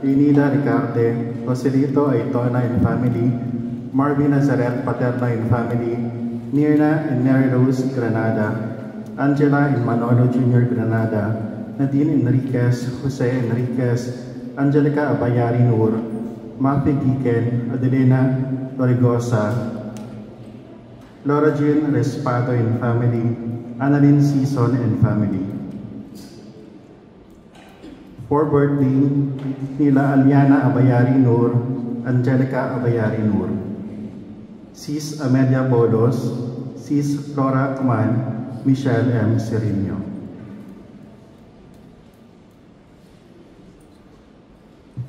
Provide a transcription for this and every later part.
Linida Ricarte, Joselito Aitona and family, Marvin Nazaret Paterno and family, Mirna and Mary Rose Granada, Angela and Manolo Jr. Granada, Nadine Enriquez, Jose Enriquez, Angelica Abayari Nur, Mafi Giken, Adelina Torregosa, Laura Jean Respado and family, Annalyn Season and family. For birthday, nila Aliana Abayari Nur, Angelica Abayari Nur, Sis Amelia Bolos, Sis Flora Kuman, Michelle M. Serino.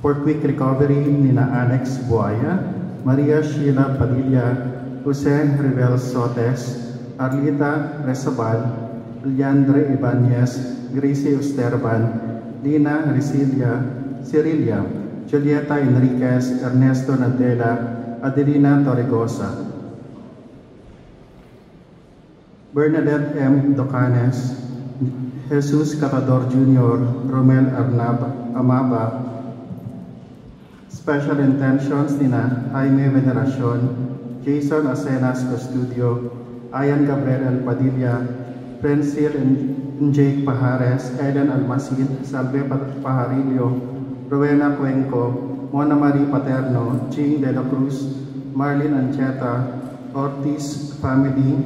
For quick recovery, nina Alex Buaya, Maria Sheila Padilla, Jose Rivel Sotes, Arlita Resabal, Leandre Ibanez, Gracie Usterban, Lina Cirilia, Julieta Enriquez, Ernesto Nadela, Adelina Torregosa, Bernadette M. Docanes, Jesus Catador Jr., Romel Amaba. Special intentions nina Jaime Veneracion, Jason Acenas Custodio, Ayan Gabriel Padilla, Francil and Jake Pajares, Eden Almacin, Salve Pajarillo, Rowena Cuenco, Mona Marie Paterno, Jing De La Cruz, Marlene Ancheta, Ortiz family,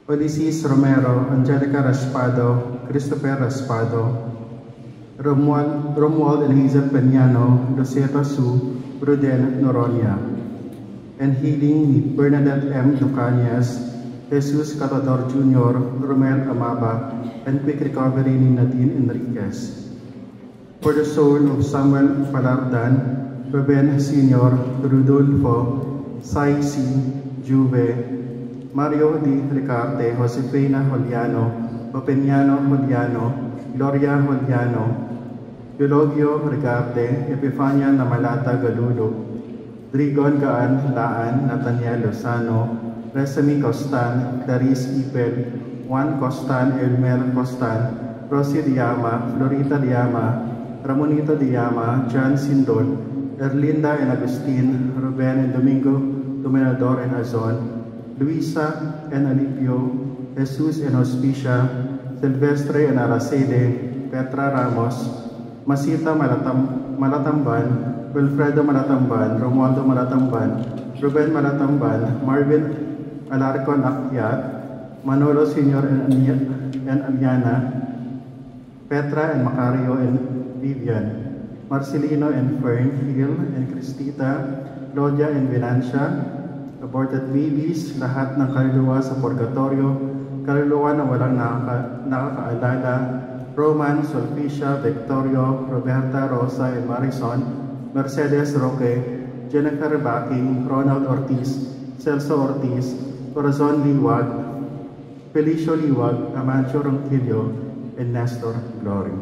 Ulysses Romero, Angelica Raspado, Christopher Raspado, Romuald and Hazel Peñano, Luceta Su, Ruden Noronia, and healing ni Bernadette M. Ducañas, Jesus Catador Jr., Romel Amaba, and quick recovery ni Nadine Enriquez. For the soul of Samuel Palardan, Ruben Sr., Rudolfo, Sai C., Juve, Mario D. Ricarte, Josefina Juliano, Openiano Juliano, Gloria Juliano, Eulogio Ricarte, Epifania Namalata Galulo, Drigon Gaan Laan, Nathaniel Lozano, Resami Costan, Clarice Ipel, Juan Costan, Elmer Costan, Rosie Diama, Florita Diama, Ramonito Diama, John Sindol, Erlinda and Agustin, Ruben and Domingo, Dominador and Azon, Luisa and Alipio, Jesus and Hospicia, Silvestre and Aracede, Petra Ramos, Masita Malatamban, Wilfredo Malatamban, Romualdo Malatamban, Ruben Malatamban, Marvin Alarcon Akyat, Manolo Sr. and Aliana, Petra and Macario and Vivian, Marcelino and Fern, Phil and Cristita, Claudia and Venancia, aborted babies, lahat ng kaluluwa sa purgatorio, kaluluwa na walang nakakaalala, Roman, Sulpicia, Victorio, Roberta, Rosa, and Marison, Mercedes Roque, Jennifer Backing, Ronald Ortiz, Celso Ortiz, Corazon Liwag, Felicio Liwag, Amancio Ronquillo, and Nestor Glory.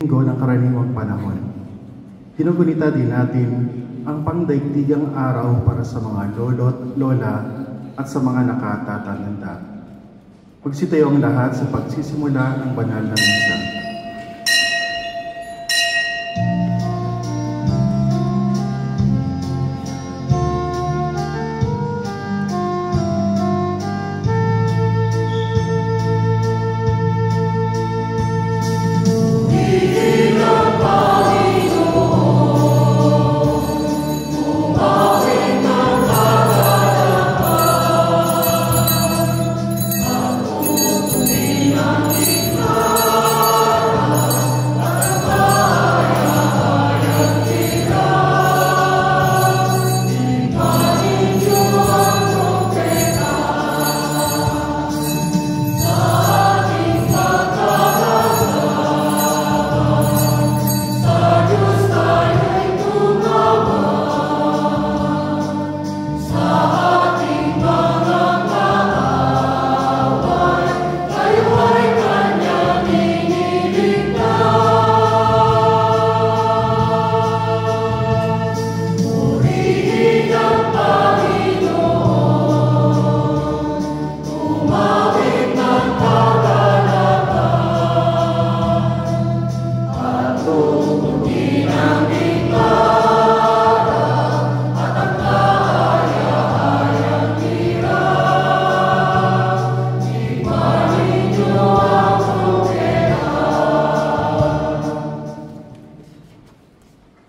linggo ng karaniwang panahon. Ginugunita din natin ang pangdaigdigang araw para sa mga lolo't lola at sa mga nakatatanda. Magsitayo ang lahat sa pagsisimula ng banal na misa.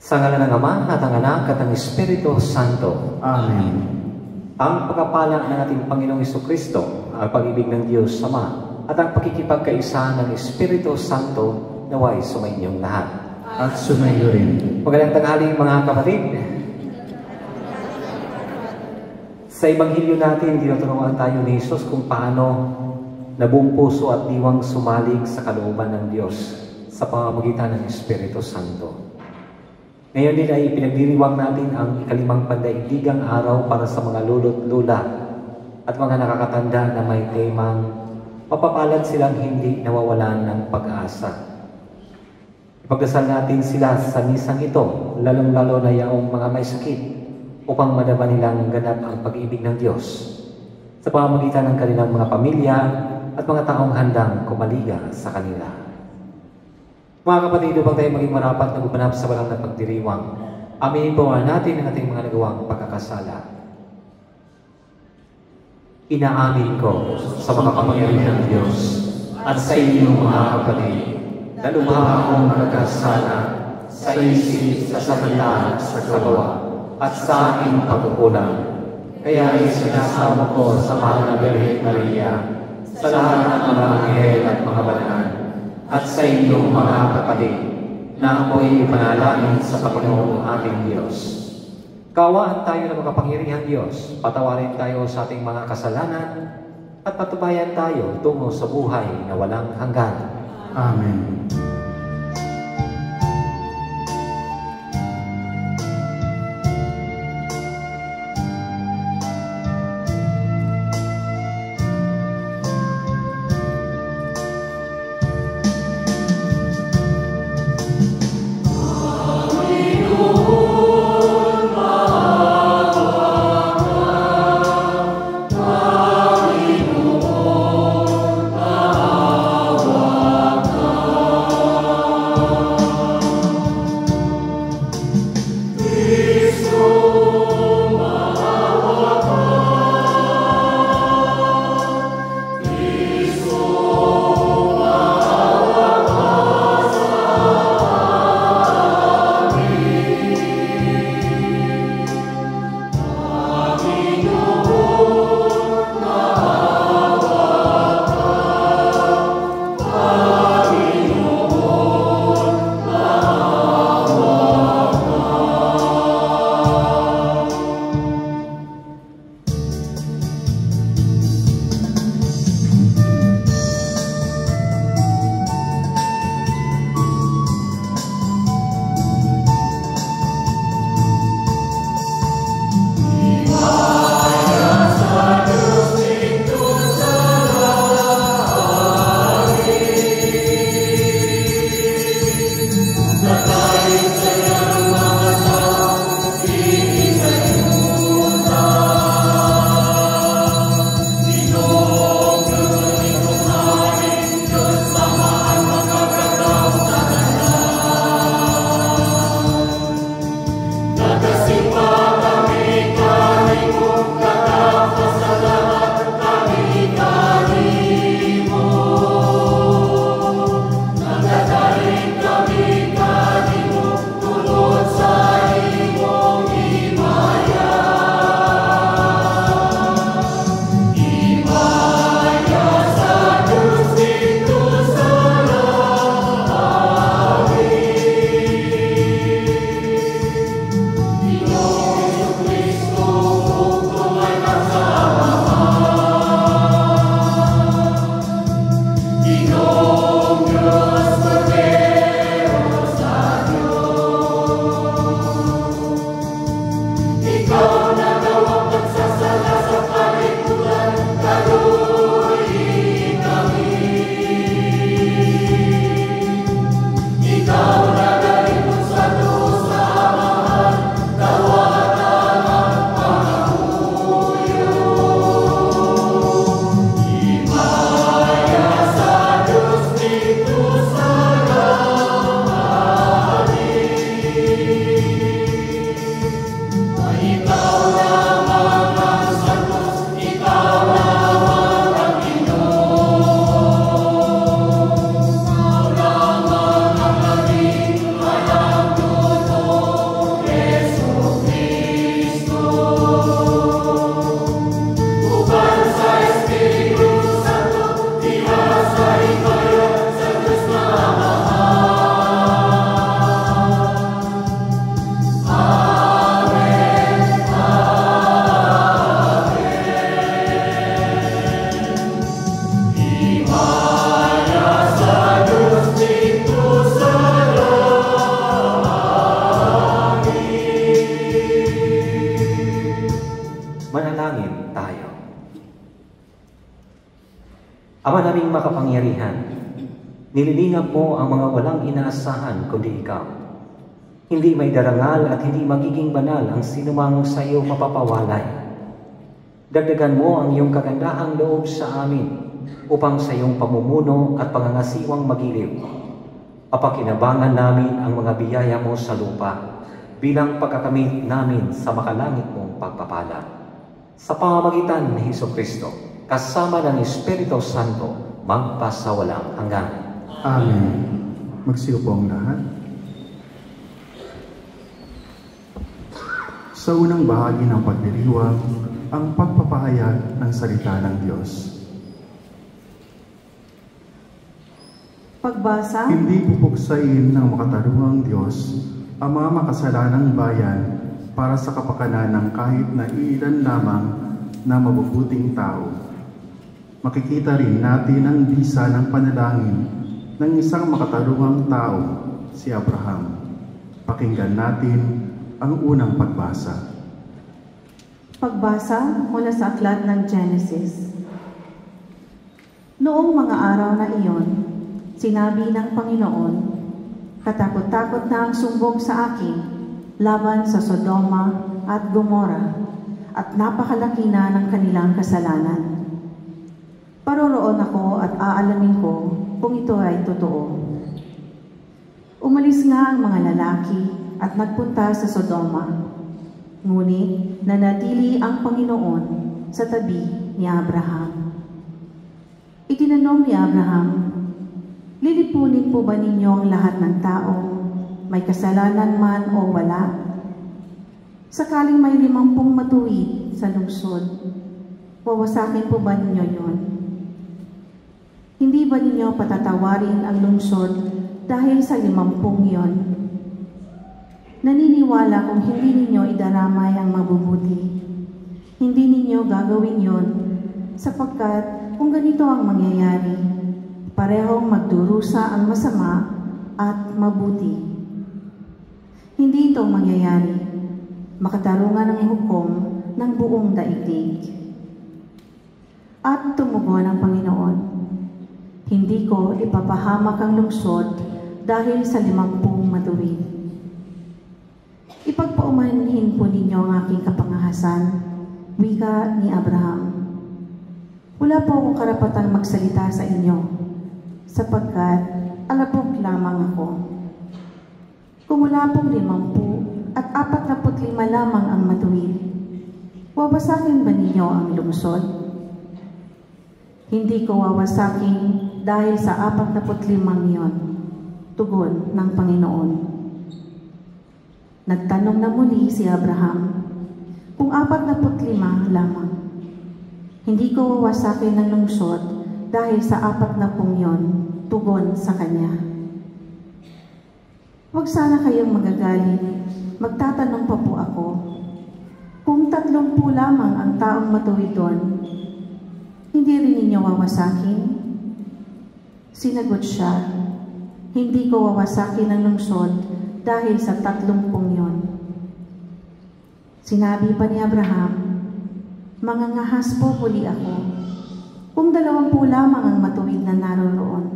Sa ngalan ng Ama at ang Anak at ang Espiritu Santo. Amen. Ang pagpapala ng ating Panginoong Jesucristo, ang pag-ibig ng Diyos Ama, at ang pakikipagkaisa ng Espiritu Santo naway sumainyong lahat. At sumayo rin. Magandang tanghali mga kapatid. Sa Ebanghelyo natin, tinuturuan tayo ni Jesus kung paano na buong puso at diwang sumalig sa kalooban ng Diyos sa pamamagitan ng Espiritu Santo. Ngayon din ay pinagdiriwang natin ang ikalimang pandaigdigang araw para sa mga lolo't lola at mga nakakatanda na may temang mapapalad silang hindi nawawalan ng pag-asa. Ipagdasal natin sila sa misang ito, lalong-lalo na yaong mga may sakit, upang madaman nilang ganap ang pag-ibig ng Diyos sa pamamagitan ng kanilang mga pamilya at mga taong handang kumaliga sa kanila. Mga kapatid, upang tayo maging marapat na gumanap sa banal na pagdiriwang, aminin po natin ang ating mga nagawang pagkakasala. Inaamin ko sa makapangyarihang Diyos at sa inyong mga kapatid na lumahang akong nagkasala sa isip, sa salita, sa gawa, at sa aking pagkukulang. Kaya isinasamo ko sa mahal na Birhen Maria, sa lahat ng mga anghel at mga banal, at sa inyong mga kapatid, na ako'y ipanalangin sa Panginoong ating Diyos. Kaawaan tayo ng makapangyarihang Diyos, patawarin tayo sa ating mga kasalanan, at patubayan tayo tungo sa buhay na walang hanggan. Amen. Ama naming makapangyarihan, nililingap mo ang mga walang inaasahan kundi ikaw. Hindi may darangal at hindi magiging banal ang sinumang sa iyo mapapawalay. Dagdagan mo ang iyong kagandahang loob sa amin upang sa iyong pamumuno at pangangasiwang magiliw. Papakinabangan namin ang mga biyaya mo sa lupa bilang pagkakamit namin sa makalangit mong pagpapala. Sa pamamagitan ni Hesukristo, kasama ng Espiritu Santo, magpasawalang hanggan. Amen. Magsiupo ang lahat. Sa unang bahagi ng pagdiriwang, ang pagpapahayag ng salita ng Diyos. Pagbasa. Hindi pupuksain ng makatarungang Diyos ang mga makasalanang bayan para sa kapakanan ng kahit na ilan lamang na mabubuting tao. Makikita rin natin ang bisa ng panalangin ng isang makatarungang tao, si Abraham. Pakinggan natin ang unang pagbasa. Pagbasa mula sa aklat ng Genesis. Noong mga araw na iyon, sinabi ng Panginoon, katakot-takot na ang sumbong sa akin laban sa Sodoma at Gomora, at napakalaki na ng kanilang kasalanan. Paroroon ako at aalamin ko kung ito ay totoo. Umalis nga ang mga lalaki at nagpunta sa Sodoma, ngunit nanatili ang Panginoon sa tabi ni Abraham. Itinanong ni Abraham, lilipunin po ba ninyo ang lahat ng tao, may kasalanan man o wala? Sakaling may 50 matuwid sa lungsod, wawasakin po ba ninyo yon? Hindi ba ninyo patatawarin ang lungsod dahil sa 50 yon? Naniniwala kung hindi ninyo idaramay ang mabubuti. Hindi ninyo gagawin yon, sapagkat kung ganito ang mangyayari, parehong magdurusa ang masama at mabuti. Hindi ito mangyayari, makatarungan ang hukom ng buong daigdig. At tumugon ang Panginoon, hindi ko ipapahamak ang lungsod dahil sa 50 matuwid. Ipagpaumanhin po ninyo ang aking kapangahasan, wika ni Abraham. Wala po akong karapatang magsalita sa inyo, sapagkat alapog lamang ako. Kung wala pong 50 at 45 lamang ang matuwid, wawasakin ba ninyo ang lungsod? Hindi ko wawasakin dahil sa 45 yon, tugon ng Panginoon. Nagtanong na muli si Abraham, kung 45 lamang, hindi ko wawasakin ng lungsod dahil sa 40 yon, tugon sa kanya. Huwag sana kayong magagalit, magtatanong pa po ako. Kung 30 lamang ang taong matuwid doon, hindi rin ninyo wawasakin? Sinagot siya, hindi ko wawasakin ang lungsod dahil sa 30 yon. Sinabi pa ni Abraham, mangangahas po muli ako, kung 20 lamang ang matuwid na naroroon.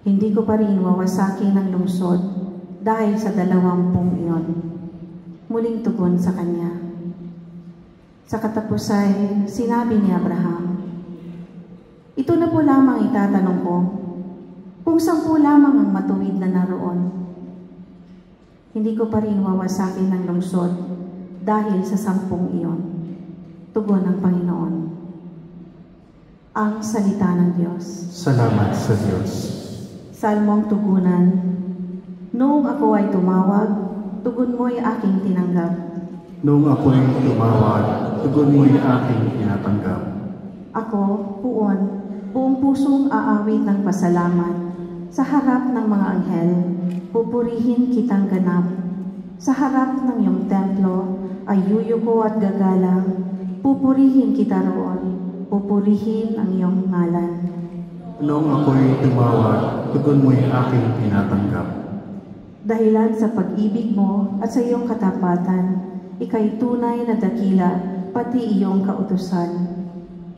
Hindi ko pa rin wawasakin ang lungsod dahil sa 20 yon. Muling tugon sa kanya. Sa katapusay, sinabi ni Abraham, ito na po lamang itatanong ko, kung 10 lamang ang matuwid na naroon, hindi ko pa rin wawasakin ng lungsod dahil sa 10 iyon. Tugon ng Panginoon. Ang salita ng Diyos. Salamat sa Diyos. Salmong tugunan. Noong ako ay tumawag, tugon mo'y aking tinanggap. Noong ako'y tumawag, tugon mo'y aking tinatanggap. Ako, puon, buong pusong aawit ng pasalamat. Sa harap ng mga anghel, pupurihin kitang ganap. Sa harap ng iyong templo, ay yuyuko at gagalang. Pupurihin kita roon, pupurihin ang iyong ngalan. Noong ako'y tumawag, tugon mo'y aking tinatanggap. Dahilan sa pag-ibig mo at sa iyong katapatan, ika'y tunay na dakila, pati iyong kautusan.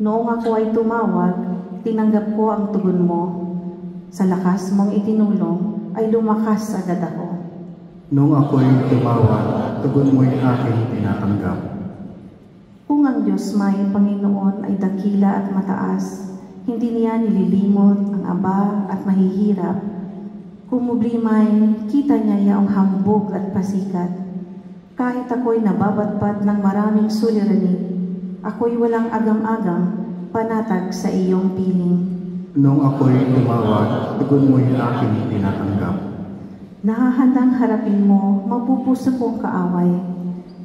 Noong ako ay tumawag, tinanggap ko ang tugon mo. Sa lakas mong itinulong, ay lumakas agad ako. Nung ako'y tumawag, tugon mo'y aking tinatanggap. Kung ang Diyos may Panginoon ay dakila at mataas, hindi niya nililimot ang aba at mahihirap. Kung mublimay, kita niya yaong hambog at pasikat. Kahit ako'y nababatpat ng maraming suliranin, ako'y walang agam-agam, panatag sa iyong piling. Nung ako'y tumawag, tugon mo'y aking tinatanggap. Nahahandang harapin mo, mapupuso kong kaaway.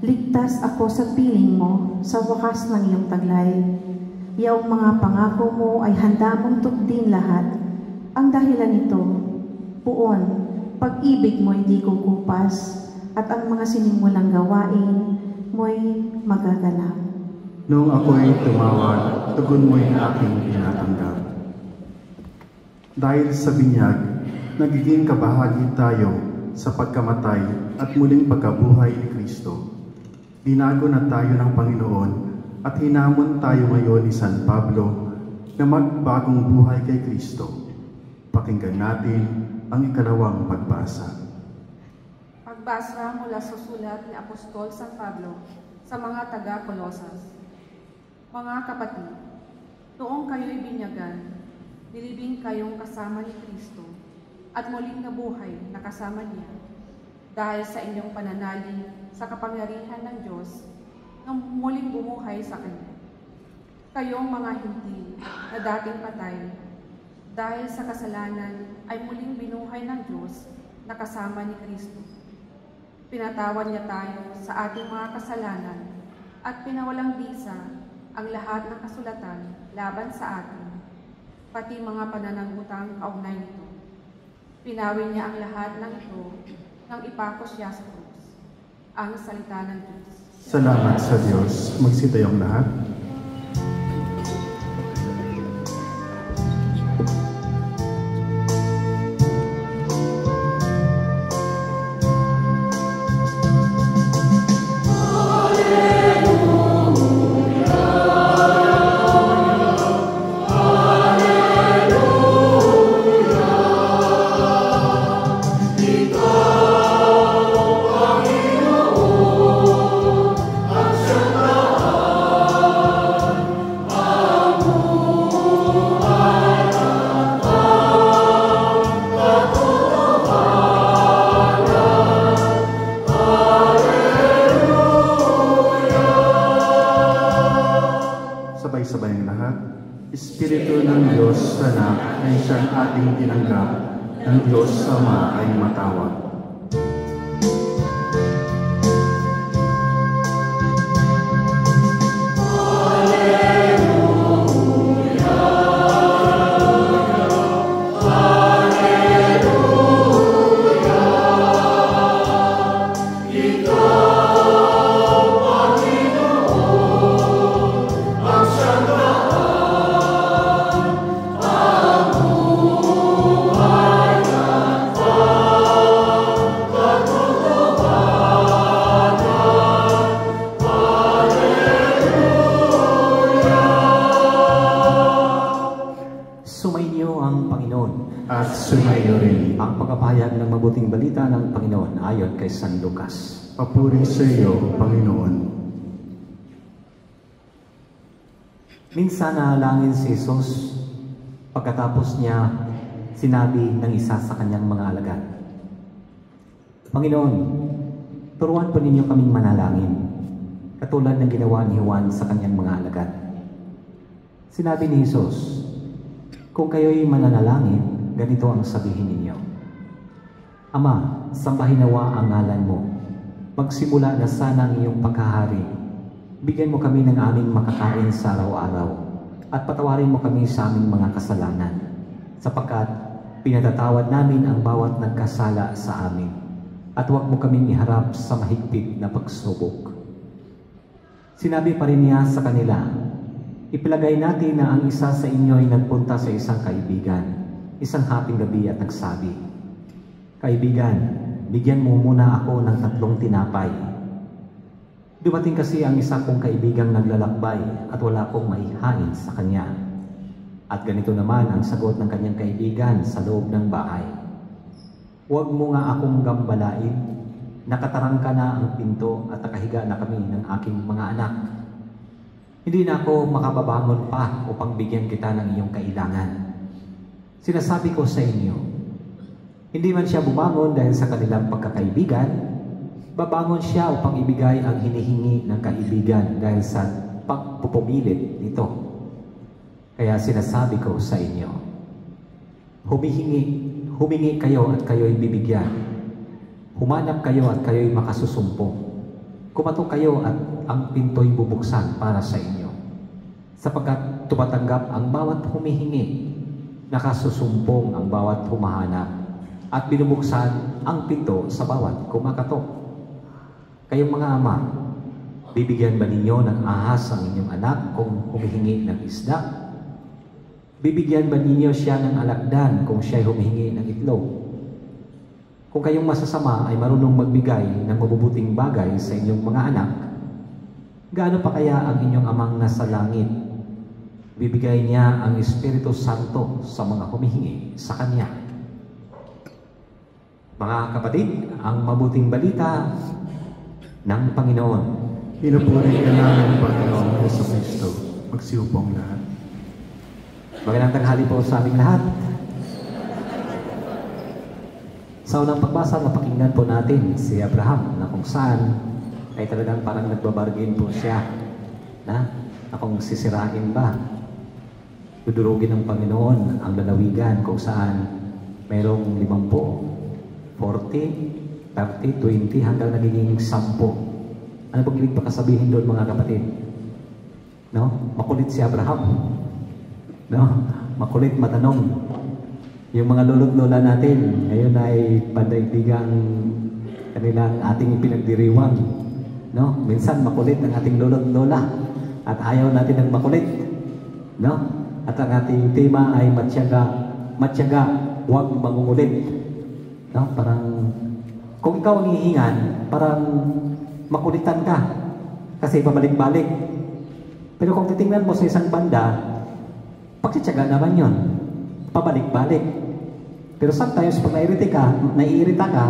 Ligtas ako sa piling mo, sa wakas ng iyong taglay. Yaong mga pangako mo ay handa mong tugdin lahat. Ang dahilan nito, puon, pag-ibig mo hindi kukupas, at ang mga sinimulang gawain mo'y magaganap. Nung ako'y tumawag, tugon mo'y aking tinatanggap. Dahil sa binyag, nagiging kabahagi tayo sa pagkamatay at muling pagkabuhay ni Kristo. Binago na tayo ng Panginoon at hinamon tayo ngayon ni San Pablo na magbagong buhay kay Kristo. Pakinggan natin ang ikalawang pagbasa. Pagbasa mula sa sulat ni Apostol San Pablo sa mga taga-Colosas. Mga kapatid, noong kayo'y binyagan, nilibing kayong kasama ni Kristo at muling nabuhay na kasama niya dahil sa inyong pananalig sa kapangyarihan ng Diyos na muling bumuhay sa Kanya. Kayong mga hindi na dating patay dahil sa kasalanan ay muling binuhay ng Diyos na kasama ni Kristo. Pinatawad niya tayo sa ating mga kasalanan at pinawalang bisa ang lahat ng kasulatan laban sa atin, pati mga pananangutang kaugnay nito. Pinawin niya ang lahat ng ito nang ipako siya sa krus. Ang salita ng Diyos. Salamat sa Diyos. Magsitayong lahat. Sabay-sabayang lahat, Espiritu ng Diyos Anak ay siyang ating tinanggap, ng Diyos Ama ay matawag. Sumainyo ang Panginoon. At sumayo rin. Ang pagpapahayag ng mabuting balita ng Panginoon ayon kay San Lucas. Papuri sa iyo, Panginoon. Minsan naalangin si Jesus, pagkatapos niya sinabi ng isa sa kanyang mga alagad, Panginoon, turuan po ninyo kaming manalangin, katulad ng ginawa ni Juan sa kanyang mga alagad. Sinabi ni Jesus, kung kayo'y mananalangin, ganito ang sabihin ninyo. Ama, sambahin nawa ang ngalan mo. Magsimula na sana ang iyong pagkahari. Bigyan mo kami ng aming makakain sa araw-araw at patawarin mo kami sa aming mga kasalanan, sapagkat pinatatawad namin ang bawat nagkasala sa amin, at huwag mo kaming iharap sa mahigpit na pagsubok. Sinabi pa rin niya sa kanila, ipilagay natin na ang isa sa inyo ay nagpunta sa isang kaibigan, isang haping gabi at nagsabi, Kaibigan, bigyan mo muna ako ng 3 tinapay. Dumating kasi ang isa kong kaibigang naglalakbay at wala akong maihain sa kanya. At ganito naman ang sagot ng kanyang kaibigan sa loob ng bahay. Huwag mo nga akong gambalain. Nakatarangka na ang pinto at nakahiga na kami ng aking mga anak. Hindi na ako makababangon pa upang bigyan kita ng iyong kailangan. Sinasabi ko sa inyo, hindi man siya bumangon dahil sa kanilang pagkakaibigan, babangon siya upang ibigay ang hinihingi ng kaibigan dahil sa pagpupumilit nito. Kaya sinasabi ko sa inyo, humingi kayo at kayo'y bibigyan. Humanap kayo at kayo'y makasusumpong. Kumatok kayo at ang pinto'y bubuksan para sa inyo. Sapagkat tumatanggap ang bawat humihingi, nakasusumpong ang bawat humahanap, at binubuksan ang pinto sa bawat kumakatok. Kayong mga ama, bibigyan ba ninyo ng ahas ang inyong anak kung humihingi ng isda? Bibigyan ba ninyo siya ng alakdan kung siya'y humihingi ng itlog? Kung kayong masasama ay marunong magbigay ng mabubuting bagay sa inyong mga anak, gaano pa kaya ang inyong amang nasa langit? Bibigay niya ang Espiritu Santo sa mga humihingi sa Kanya. Mga kapatid, ang mabuting balita ng Panginoon. Pinupuri ka namin, Panginoon Jesucristo. Magsiupong lahat. Magandang tanghali po sa aming lahat. Sa unang pagbasa, napakinggan po natin si Abraham na kung saan ay talagang parang nagbabargain po siya na kung sisirain ba, dudurugin ng Panginoon ang lalawigan kung saan mayroong 50, 40, 30, 20 hanggang nagiging 10. Ano pong ibig pakasabihin doon mga kapatid? No? Makulit si Abraham. No? Makulit, matanong. Yung mga lolo't lola natin, ngayon ay pandaigdigang kanilang ating pinagdiriwang. No? Minsan makulit ang ating lolo't lola at ayaw natin ng makulit. No? At ang ating tema ay matyaga, huwag mangungulit. No? Parang, kung ikaw ang hihingan, parang makulitan ka kasi pabalik-balik. Pero kung titingnan mo sa isang banda, pagtsitsaga naman yun. Pabalik-balik. Pero sometimes, pag naiirita ka,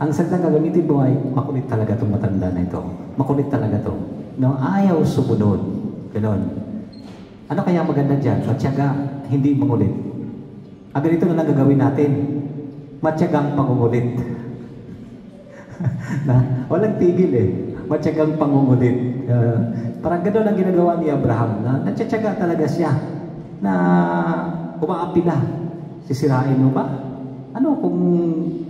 ang salitang gagamitin mo ay, makulit talaga itong matanda na ito. Makulit talaga ito. No? Ayaw sumunod. Ganon. Ano kaya maganda dyan? Matyaga, hindi mangulit. Ang ganito na lang gagawin natin. Matyagang pangungulit. Na, walang tigil eh. Matyagang pangungulit. Parang gano'n ang ginagawa ni Abraham na natsatsaga talaga siya na umaapila. Sisirain mo ba? Ano kung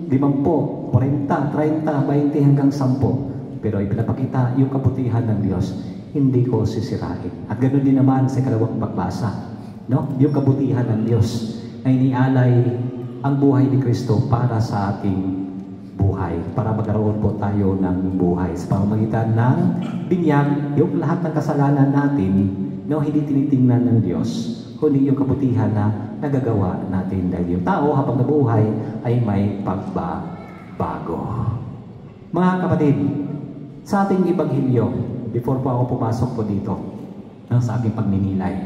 50, 40, 30, 20 hanggang 10? Pero ipinapakita yung kabutihan ng Diyos. Hindi ko sisirain. At gano'n din naman sa kalawang pagbasa. No? Yung kabutihan ng Diyos na inialay ang buhay ni Kristo para sa ating buhay. Para magkaroon po tayo ng buhay. Sa pamamagitan ng binyag, yung lahat ng kasalanan natin, no, hindi tinitingnan ng Diyos, kundi yung kabutihan na nagagawa natin dahil yung tao habang nabuhay ay may pagbabago. Mga kapatid, sa ating Ebanghelyo, before po ako pumasok po dito, sa aking pagninilay,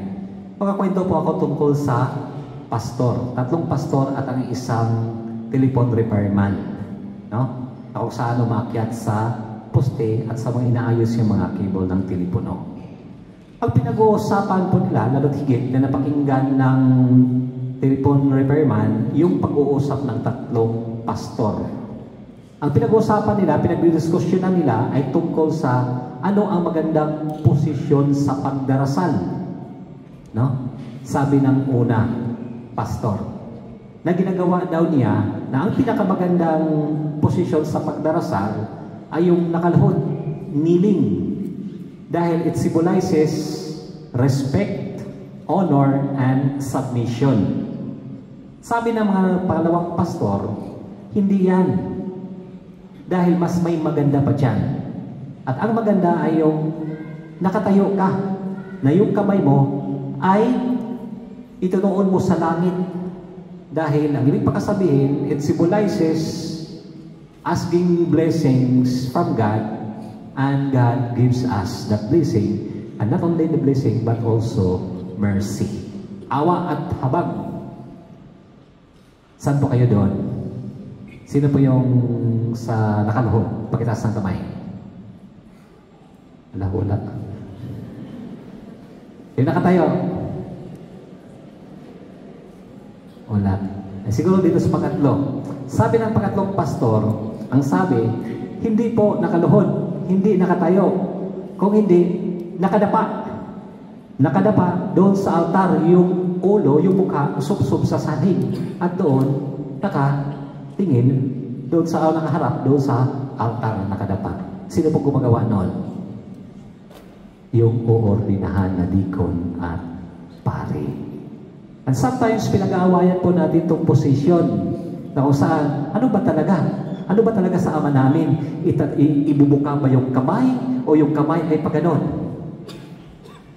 magkakwento po ako tungkol sa pastor. 3 pastor at ang isang telephone repairman. No? Kung saan umakyat sa poste at sa mga inaayos yung mga cable ng telepono. Ang pinag-uusapan po nila, lalo't higit na napakinggan ng telephone repairman, yung pag-uusap ng 3 pastor. Ang pinag-uusapan nila, pinag-diskusyonan nila ay tungkol sa ano ang magandang posisyon sa pagdarasal. No? Sabi ng una, pastor, na ginagawa daw niya na ang pinakamagandang posisyon sa pagdarasal ay yung nakalhod, kneeling. Dahil it symbolizes respect, honor, and submission. Sabi ng mga pangalawang pastor, hindi yan. Dahil mas may maganda pa dyan. At ang maganda ay yung nakatayo ka, na yung kamay mo ay itunoon mo sa langit. Dahil ang ibig pakasabihin, it symbolizes asking blessings from God, and God gives us that blessing, and not only the blessing, but also mercy. awa at habag. Saan po kayo doon? Sino po yung sa nakaluhod? Pakitaas ng kamay. Wala. Yung nakatayo? Wala. Siguro dito sa pangatlo. Sabi ng pangatlong pastor, ang sabi, hindi po nakaluhod, hindi nakatayo. Kung hindi, nakadapa. Nakadapa doon sa altar, yung ulo, yung mukha, usub-sub sa sahig. At doon, nakatingin, doon sa nakaharap, doon sa altar na nakadapa. Sino po gumagawa noon? Yung uordinahan na deacon at pari. And sometimes pinag-aawayan po natin itong posisyon na kung saan, ano ba talaga? Ano ba talaga sa ama namin? Ibubuka ba yung kamay o yung kamay ay paganon?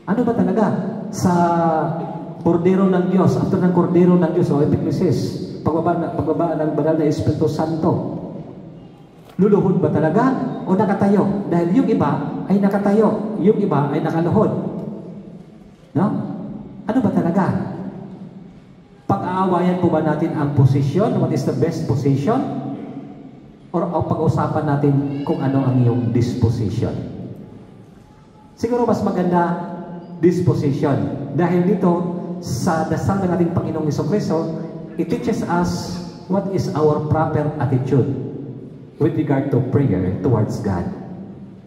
Ano ba talaga sa kordero ng Diyos, after ng kordero ng Diyos o epiklesis, pagbaba ng banal na Espiritu Santo? Luluhod ba talaga o nakatayo? Dahil yung iba ay nakatayo, yung iba ay nakaluhod. No? Ano ba talaga? Pag-aawayan po ba natin ang posisyon? What is the best position? Or pag-usapan natin kung ano ang iyong disposition? Siguro mas maganda disposition. Dahil dito, sa dasal ng ating Panginoong Jesucristo, it teaches us what is our proper attitude with regard to prayer towards God.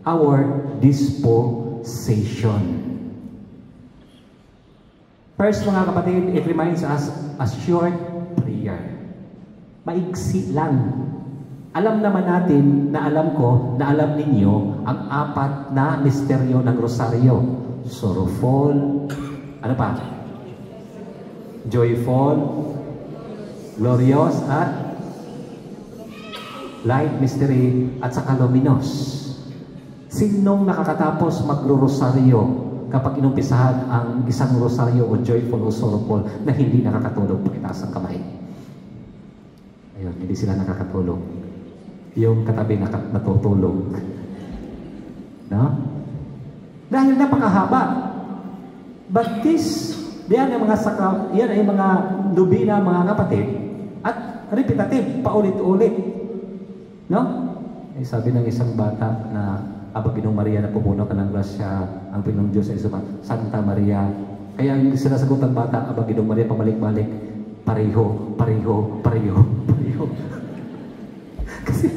Our disposition. First, mga kapatid, it reminds us a short prayer. Maigsi lang. Alam naman natin, na alam ko, na alam ninyo, ang apat na misteryo ng rosaryo. Sorrowful, ano pa? Joyful, glorious, at light mystery, at saka luminous. Sinong nakakatapos magro-rosaryo kapag inumpisahan ang isang rosaryo o joyful o sorrowful na hindi nakakatulog? Pakitaas ang kamay. Ayun, hindi sila nakakatulog. Yung katabi natutulog. No? Dahil napakahaba. But yan ay mga nubina, mga kapatid, at repetitive, paulit-ulit. No? Eh, sabi ng isang bata na Aba Ginong Maria na pupuno ka ng grasya, ang Panginoong Diyos ay Santa Maria. Kaya yung sinasagot ng bata, Aba Ginong Maria, pabalik-balik, pareho. Kasi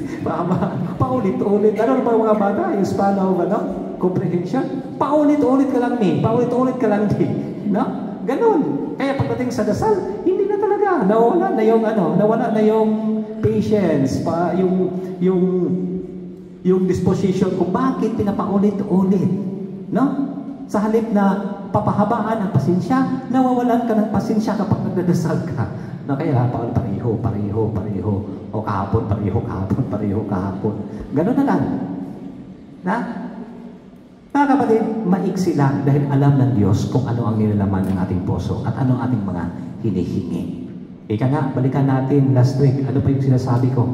paulit-ulit. Ano ba mga bata? Yung span of comprehension? Paulit-ulit ka lang, paulit-ulit ka lang din. No? Ganon. Kaya pagdating sa dasal, hindi na talaga. Nawala na yung patience, yung disposition kung bakit pinapaulit-ulit. No? Sa halip na papahabaan ang pasensya, nawawalan ka ng pasensya kapag nagdadasal ka. No? Kaya pareho. O kahapon, pareho kahapon. Ganun na lang. Na? Mga kapatid, maiksi lang dahil alam ng Diyos kung ano ang nilalaman ng ating puso at ano ang ating mga hinihingi. Ika nga, balikan natin last week. Ano pa yung sinasabi ko?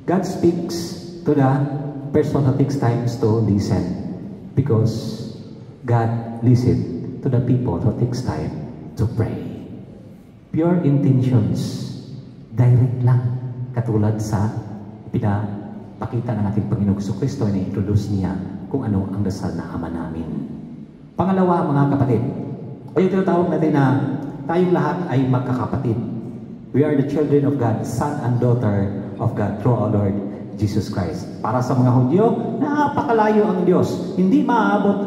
God speaks to the person who takes time to listen, because God listens to the people who takes time to pray. Pure intentions, direct lang, katulad sa pinapakita ng ating Panginoong Jesucristo na introduce niya kung ano ang dasal na Ama namin. Pangalawa, mga kapatid, ay tinatawag natin na tayong lahat ay magkakapatid. We are the children of God, son and daughter of God through our Lord Jesus Christ. Para sa mga Hudyo, napakalayo ang Diyos. Hindi maaabot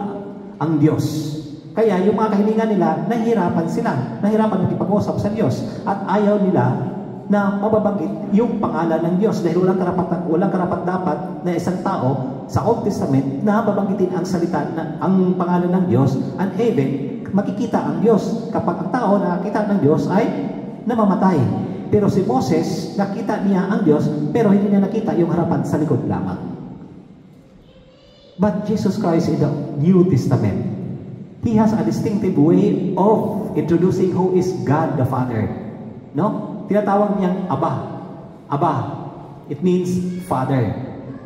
ang Diyos. Kaya yung mga kahilingan nila, nahihirapan sila. Nahihirapan makipag-usap sa Diyos. At ayaw nila na mababanggit yung pangalan ng Diyos. Dahil walang karapat-dapat na isang tao sa Old Testament na babanggitin ang salita, ang pangalan ng Diyos. And even, makikita ang Diyos. Kapag ang tao nakakita ng Diyos ay namamatay. Pero si Moses, nakita niya ang Diyos, pero hindi niya nakita yung harapan sa likod lamang. But Jesus Christ in the New Testament, He has a distinctive way of introducing who is God the Father. No? Tinatawag niyang Aba. Aba. It means Father.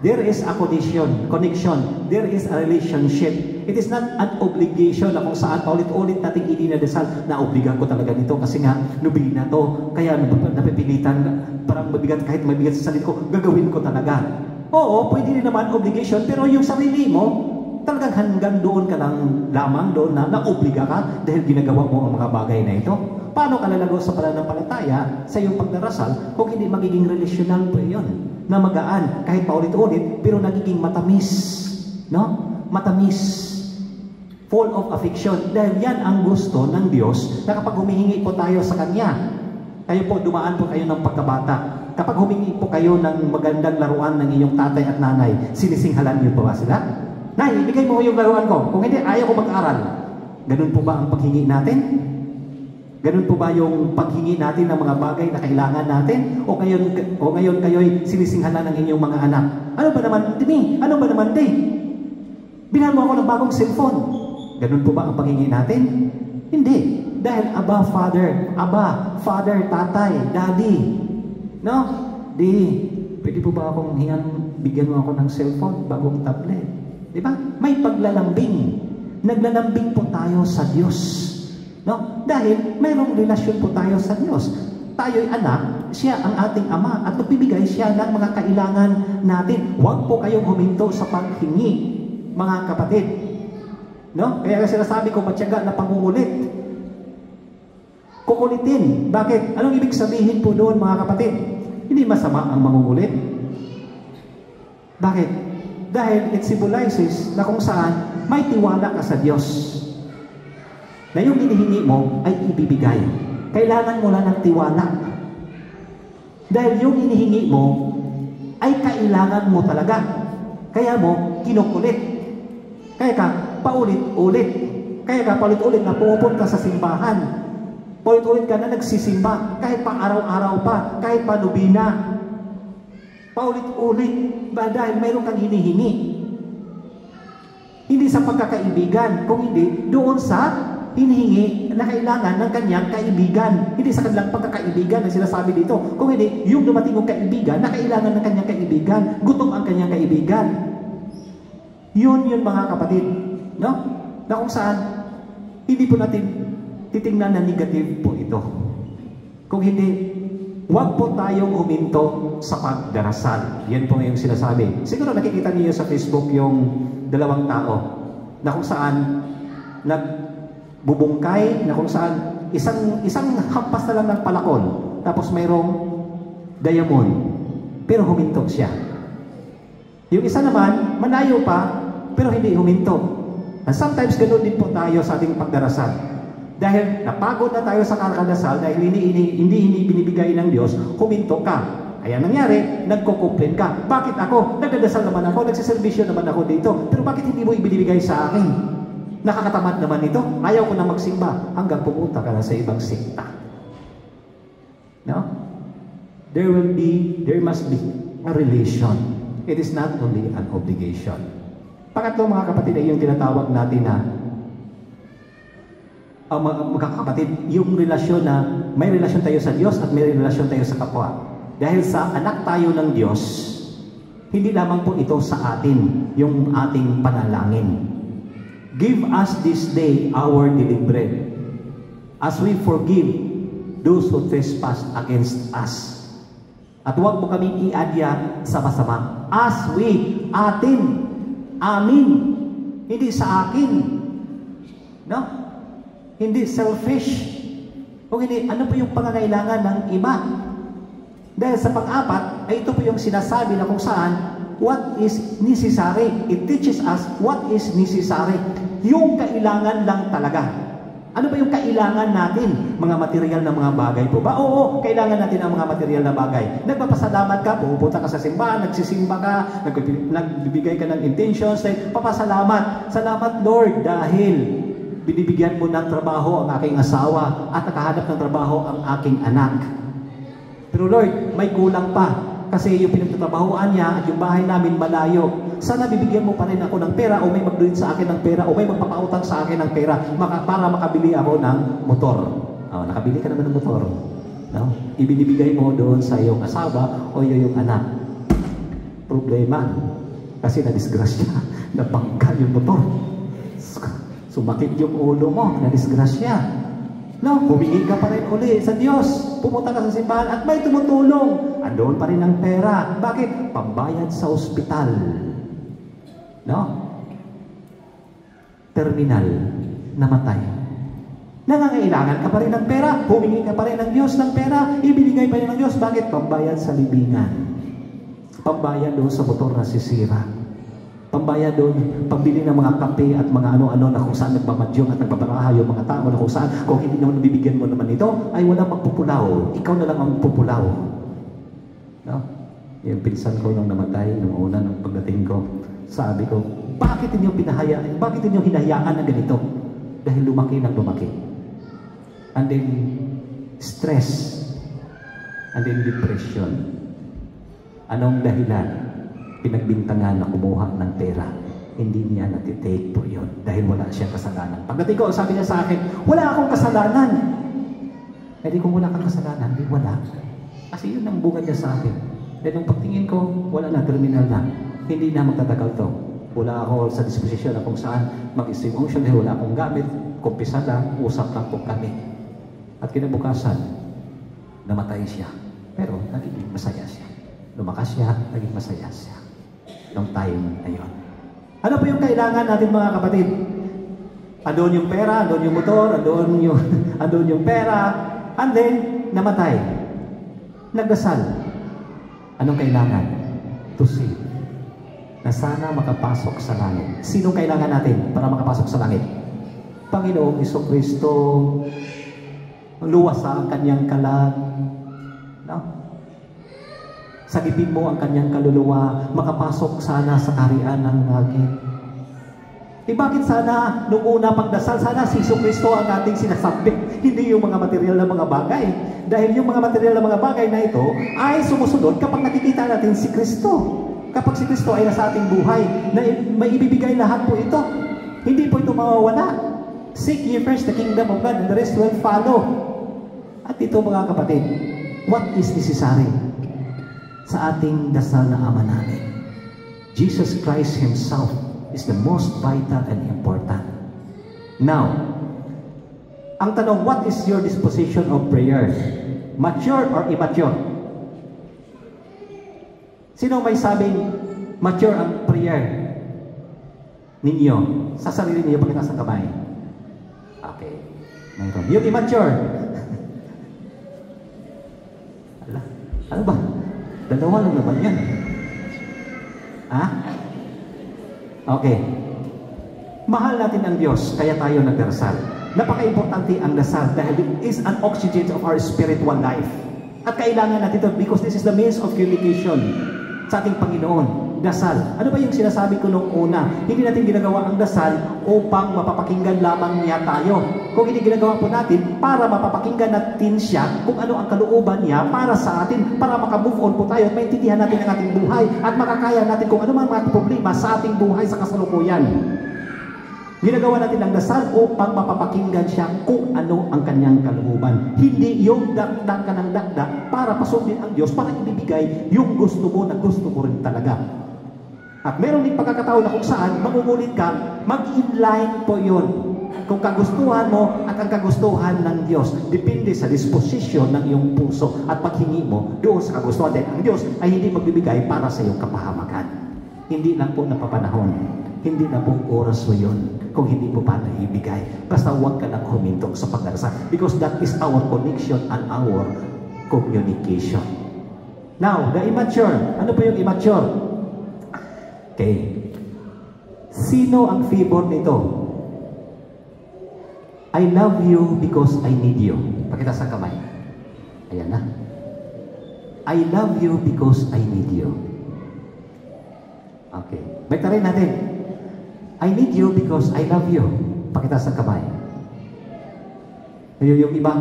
There is a connection. There is a relationship. It is not an obligation na kung saan paulit-ulit nating idinadasal na obligan ko talaga nito kasi nga nubi na to. Kaya napipilitan, parang mabigat, kahit mabigat sa sarili ko, gagawin ko talaga. Oo, pwede rin naman obligation, pero yung sarili mo, talagang hanggang doon ka lang lamang doon na naobliga ka dahil ginagawa mo ang mga bagay na ito. Paano ka lalago sa pananampalataya sa iyong pagdarasal kung hindi magiging relational po yun? Na magaan, kahit paulit-ulit, pero nagiging matamis. No? Matamis. Full of affection. Dahil yan ang gusto ng Diyos na kapag humihingi po tayo sa Kanya, kayo po, dumaan po kayo ng pagkabata. Kapag humingi po kayo ng magandang laruan ng inyong tatay at nanay, sinisinghalan niyo po ba sila? Nay, ibigay mo yung laruan ko. Kung hindi, ayaw ko mag-aral. Ganun po ba ang paghingi natin? Ganun po ba yung paghingi natin ng mga bagay na kailangan natin? O ngayon kayo'y sinisinghalan ng inyong mga anak? Ano ba naman, Timi? Ano ba naman, Te? Bilhan mo ako ng bagong cellphone. Ganun po ba ang paghingi natin? Hindi. Dahil Aba, Father, Tatay, Daddy. No? Pwede po ba akong bigyan mo ako ng cellphone, bagong tablet? Diba? May paglalambing. Naglalambing po tayo sa Diyos. No? Dahil mayroong relasyon po tayo sa Diyos. Tayo'y anak, siya ang ating ama at magbibigay siya ng mga kailangan natin. Huwag po kayong huminto sa paghingi, mga kapatid. No? Kaya sinasabi ko, matyaga na pangungulit. Kukulitin. Bakit? Anong ibig sabihin po doon, mga kapatid? Hindi masama ang mangungulit. Bakit? Dahil it symbolizes na kung saan may tiwala ka sa Diyos. Na yung hinihingi mo ay ibibigay. Kailangan mo lang ng tiwala. Dahil yung hinihingi mo ay kailangan mo talaga. Kaya mo kinukulit. Kaya ka paulit-ulit. Kaya ka paulit-ulit na pumupunta sa simbahan. Paulit-ulit ka na nagsisimba. Kahit pa araw-araw pa. Kahit pa nubina. Paulit-ulit. Dahil mayroon kang hinihingi. Hindi sa pagkakaibigan. Kung hindi, doon sa hinihingi na kailangan ng kanyang kaibigan. Hindi sa kanilang pagkakaibigan na sinasabi dito. Kung hindi, yung dumating ng kaibigan na kailangan ng kanyang kaibigan. Gutom ang kanyang kaibigan. Yun mga kapatid. No? Na kung saan, hindi po natin titingnan na negative po ito. Kung hindi, huwag po tayong huminto sa pagdarasal. Yan po yung sinasabi. Siguro nakikita niyo sa Facebook yung dalawang tao na kung saan nagbubungkay, na kung saan isang hampas na lang ng palakol, tapos mayroong diamond, pero huminto siya. Yung isa naman, malayo pa, pero hindi huminto. And sometimes ganoon din po tayo sa ating pagdarasal. Dahil napagod na tayo sa kakadasal, dahil hindi binibigay ng Diyos, huminto ka. Kaya nangyari, nagko-complain ka. Bakit ako? Nagdadasal naman ako, nagsiservisyo naman ako dito, pero bakit hindi mo ibinibigay sa akin? Nakakatamad naman ito. Ayaw ko na magsimba hanggang pumunta ka na sa ibang sikta. No? There must be a relation. It is not only an obligation. Pangatlo, mga kapatid, ay yung tinatawag natin na mga kapatid, yung relasyon na may relasyon tayo sa Diyos at may relasyon tayo sa kapwa. Dahil sa anak tayo ng Diyos, hindi lamang po ito sa atin yung ating panalangin. Give us this day our daily bread, as we forgive those who trespass against us. At huwag mo kaming iadya sa masama. As we, amin, hindi sa akin. No? Hindi selfish. Kung hindi, ano po yung pangangailangan ng iba? Dahil sa pang-apat, ay ito po yung sinasabi na kung saan what is necessary. It teaches us what is necessary. Yung kailangan lang talaga. Ano ba yung kailangan natin? Mga material na mga bagay po ba? Oo, kailangan natin ang mga material na bagay. Nagpapasalamat ka, pupunta ka sa simbahan, nagsisimba ka, nagbibigay ka ng intentions, papasalamat. Salamat Lord dahil binibigyan mo ng trabaho ang aking asawa at nakahanap ng trabaho ang aking anak. Pero Lord, may kulang pa. Kasi yung pinagtatrabahoan niya at yung bahay namin malayo. Sana bibigyan mo pa rin ako ng pera o may mag-donate sa akin ng pera o may magpapautang sa akin ng pera para makabili ako ng motor. Nakabili ka naman ng motor. No? Ibinibigay mo doon sa iyong asawa o iyong anak. problema. Kasi na-disgrasya, nabangga yung motor. Sumakit yung ulo mo, na-disgrasya. No, humingi ka pa rin uli sa Diyos. Pumunta ka sa simbahan at may tumutulong. Andoon pa rin ang pera. Bakit? Pambayad sa ospital. No? Terminal, namatay. Nangangailangan ka pa rin ng pera. Humingi ka pa rin ng Diyos ng pera. Ibinigay pa rin ng Diyos. Bakit? Pambayad sa libingan. Pambayad doon sa motor na sisira. Pambayad doon, pambili ng mga kape at mga ano-ano na kung saan nagmamadyong at nagbabaraha yung mga tao na kung saan, kung hindi naman nabibigyan mo naman ito, ay wala magpupulaw. Ikaw na lang ang pupulaw. No? Yung pinsan ko nung namatay, nung una, nung pagdating ko, sabi ko, bakit inyo hinahayaan na ganito? Dahil lumaki ng lumaki. And then, stress. And then, depression. Anong dahilan? Pinagbintangan na kumuha ng pera. Hindi niya natitake po yun dahil wala siyang kasalanan. Pagdating ko, sabi niya sa akin, wala akong kasalanan. Eh di kung wala kang kasalanan, di wala. Kasi yun ang bungad niya sa akin. Dahil nung pagtingin ko, wala na, terminal na. Hindi na magtatagal to. Wala ako sa disposisyon na kung saan mag-stream motion dahil wala akong gamit. Kumpisa lang, usap lang po kami. At kinabukasan, namatay siya. Pero naging masaya siya. Lumakas siya, naging masaya siya. Nung time na yun. Ano po yung kailangan natin mga kapatid? Andun yung pera, andun yung motor, andun yung pera, and then, namatay. Nagdasal. Anong kailangan? To see. Na sana makapasok sa langit. Sinong kailangan natin para makapasok sa langit? Panginoong Jesucristo, luwas sa kanyang kalag. No? Sagipin mo ang kanyang kaluluwa, makapasok sana sa kaharian ng langit. Eh bakit sana, nung una pagdasal, sana si Jesucristo ang ating sinasabit, hindi yung mga material na mga bagay. Dahil yung mga material na mga bagay na ito ay sumusunod kapag nakikita natin si Kristo. Kapag si Kristo ay nasa ating buhay, na may ibibigay lahat po ito. Hindi po ito mawawala. Seek ye first the kingdom of God and the rest will follow. At ito mga kapatid, what is necessary sa ating dasal na Ama namin? Jesus Christ Himself is the most vital and important. Now, ang tanong, what is your disposition of prayer? Mature or immature? Sino may sabing mature ang prayer ninyo? Sa sarili niyo, pakita sa kamay. Okay. Mayroon. Yung immature. Ano ba? Dalawa lang naman yan. Ha? Okay. Mahal natin ang Diyos, kaya tayo nagdarasal. Napaka-importante ang dasal dahil it is an oxygen of our spiritual life. At kailangan natin ito because this is the means of communication sa ating Panginoon. Dasal. Ano ba yung sinasabi ko nung una? Hindi natin ginagawa ang dasal upang mapapakinggan lamang niya tayo. Kung hindi ginagawa po natin para mapapakinggan natin siya kung ano ang kalooban niya para sa atin, para makamove on po tayo at maintindihan natin ang ating buhay at makakaya natin kung ano man mga problema sa ating buhay sa kasalukuyan. Ginagawa natin ang dasal upang mapapakinggan siya kung ano ang kanyang kalooban. Hindi yung dakdak ka ng dakdak para pasundin ang Diyos, para ibibigay yung gusto mo na gusto mo rin talaga. At meron din pagkakataon na kung saan mangungulit ka, mag-inline po yun. Kung kagustuhan mo at ang kagustuhan ng Diyos, depende sa disposisyon ng iyong puso at paghingi mo doon sa kagustuhan. Dahil ang Diyos ay hindi magbibigay para sa iyong kapahamakan. Hindi lang po napapanahon. Hindi na po oras mo yun kung hindi mo pa naibigay. Basta huwag ka lang humintok sa pagdarasal. Because that is our connection and our communication. Now, the immature. Ano po yung immature? Okay. Sino ang favor nito? I love you because I need you. Pakita sa kamay. Ayan na. I love you because I need you. Okay. Baiktarin natin. I need you because I love you. Pakita sa kamay. Ngayon yung iba,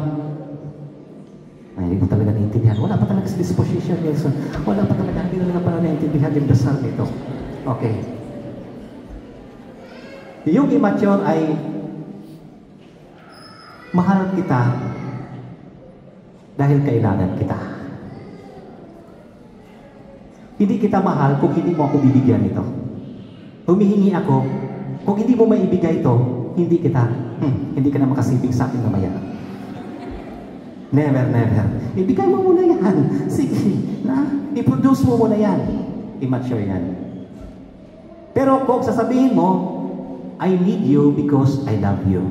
ay, hindi ko talaga naiintindihan. Wala pa talaga sa disposition, Nelson. Wala pa talaga, hindi na pala naiintindihan yung dasal nito. Okay. Yung immature ay mahal kita dahil kailangan kita. Hindi kita mahal kung hindi mo ako bibigyan ito. Humihingi ako, kung hindi mo maibigay ito, hindi ka na makasibing sa akin mamaya. Never, never. Ibigay mo muna yan. Sige, i-produce mo muna yan. Immature yan. Pero kung sasabihin mo, I need you because I love you.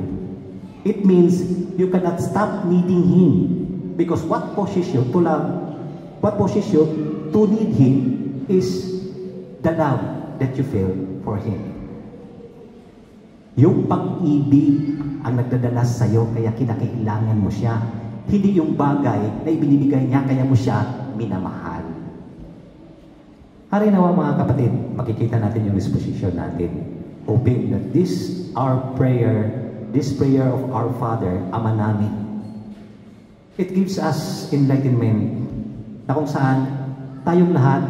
It means you cannot stop needing Him. Because what pushes you to love, what pushes you to need Him is the love that you feel for Him. Yung pag-ibig ang nagdadala sa'yo kaya kinakailangan mo siya. Hindi yung bagay na ibinibigay niya kaya mo siya minamahal. Hari nawa mga kapatid, makikita natin yung disposition natin. Hoping that this prayer of our Father, Ama namin, it gives us enlightenment na kung saan tayong lahat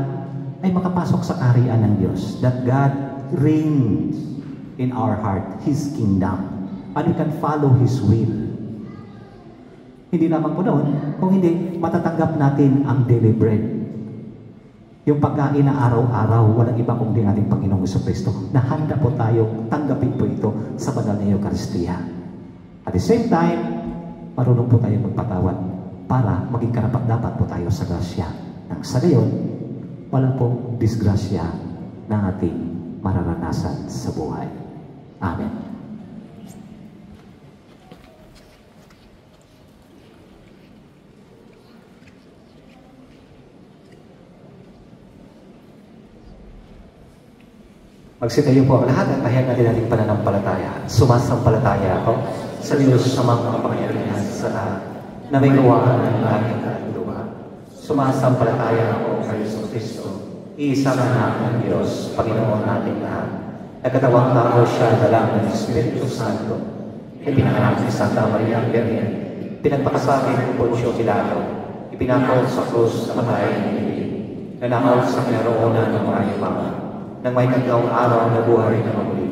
ay makapasok sa kaharian ng Diyos. That God reigns in our heart, His kingdom, and we can follow His will. Hindi lamang po noon, kung hindi, matatanggap natin ang daily bread. Yung pagkain na araw-araw, walang iba kundi ating Panginoong Jesucristo, na handa po tayong tanggapin po ito sa banal na Eucharistia. At the same time, marunong po tayong magpatawad para maging karapat-dapat po tayo sa grasya. Nang sa gayon, wala pong disgrasya na ating mararanasan sa buhay. Amen. Magsitayo po ang lahat at pahayag natin ating pananampalataya. Sumasampalataya ako sa Diyos sa mga kapangyarihan sa lahat na may gawa ng aking kaluluwa. Sumasampalataya ako sa Jesucristo, iisa na ng Diyos, Panginoon nating lahat. Nagkatawang tao siya dalang ng Espiritu Santo. Ipinanganak si Santa Maria Virgen, pinagpakasabi ng Poncio Pilato, ipinako sa krus na matay ng Pilipinas, nanakaw sa kinaroonan ng mga imama, nang may tatlong araw na buhay na muli,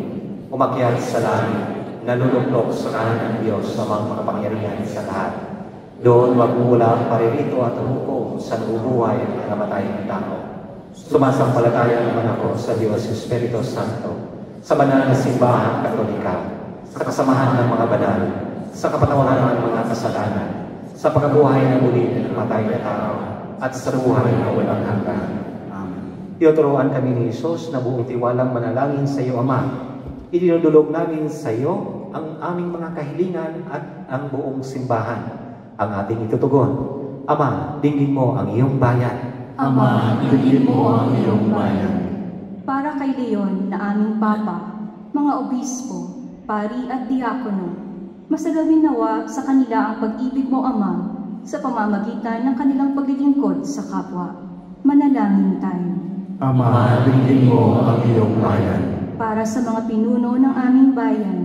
umakyat sa langit, naluluktok sa kanan ng Diyos sa mga makapangyarihan sa lahat. Doon magmula ang paririto at hukom sa nabubuhay at namatay ng tao. Sumasampalataya naman ako sa Diyos Espiritu Santo, sa banal na simbahan katolika, sa kasamahan ng mga banal, sa kapatawaran ng mga kasalanan, sa pagkabuhay na muli ng namatay na tao, at sa buhay na walang hanggan. Tinuturuan kami ni Jesus na buong tiwalang manalangin sa iyo, Ama. Idinudulog namin sa iyo ang aming mga kahilingan at ang buong simbahan. Ang ating itutugon, Ama, dinggin mo ang iyong bayan. Ama, dinggin mo ang iyong bayan. Para kay Leon na aming Papa, mga obispo, pari at diakono, masalawin nawa sa kanila ang pag-ibig mo, Ama, sa pamamagitan ng kanilang paglilingkod sa kapwa. Manalangin tayo. Ama, dinggin mo ang iyong bayan. Para sa mga pinuno ng aming bayan,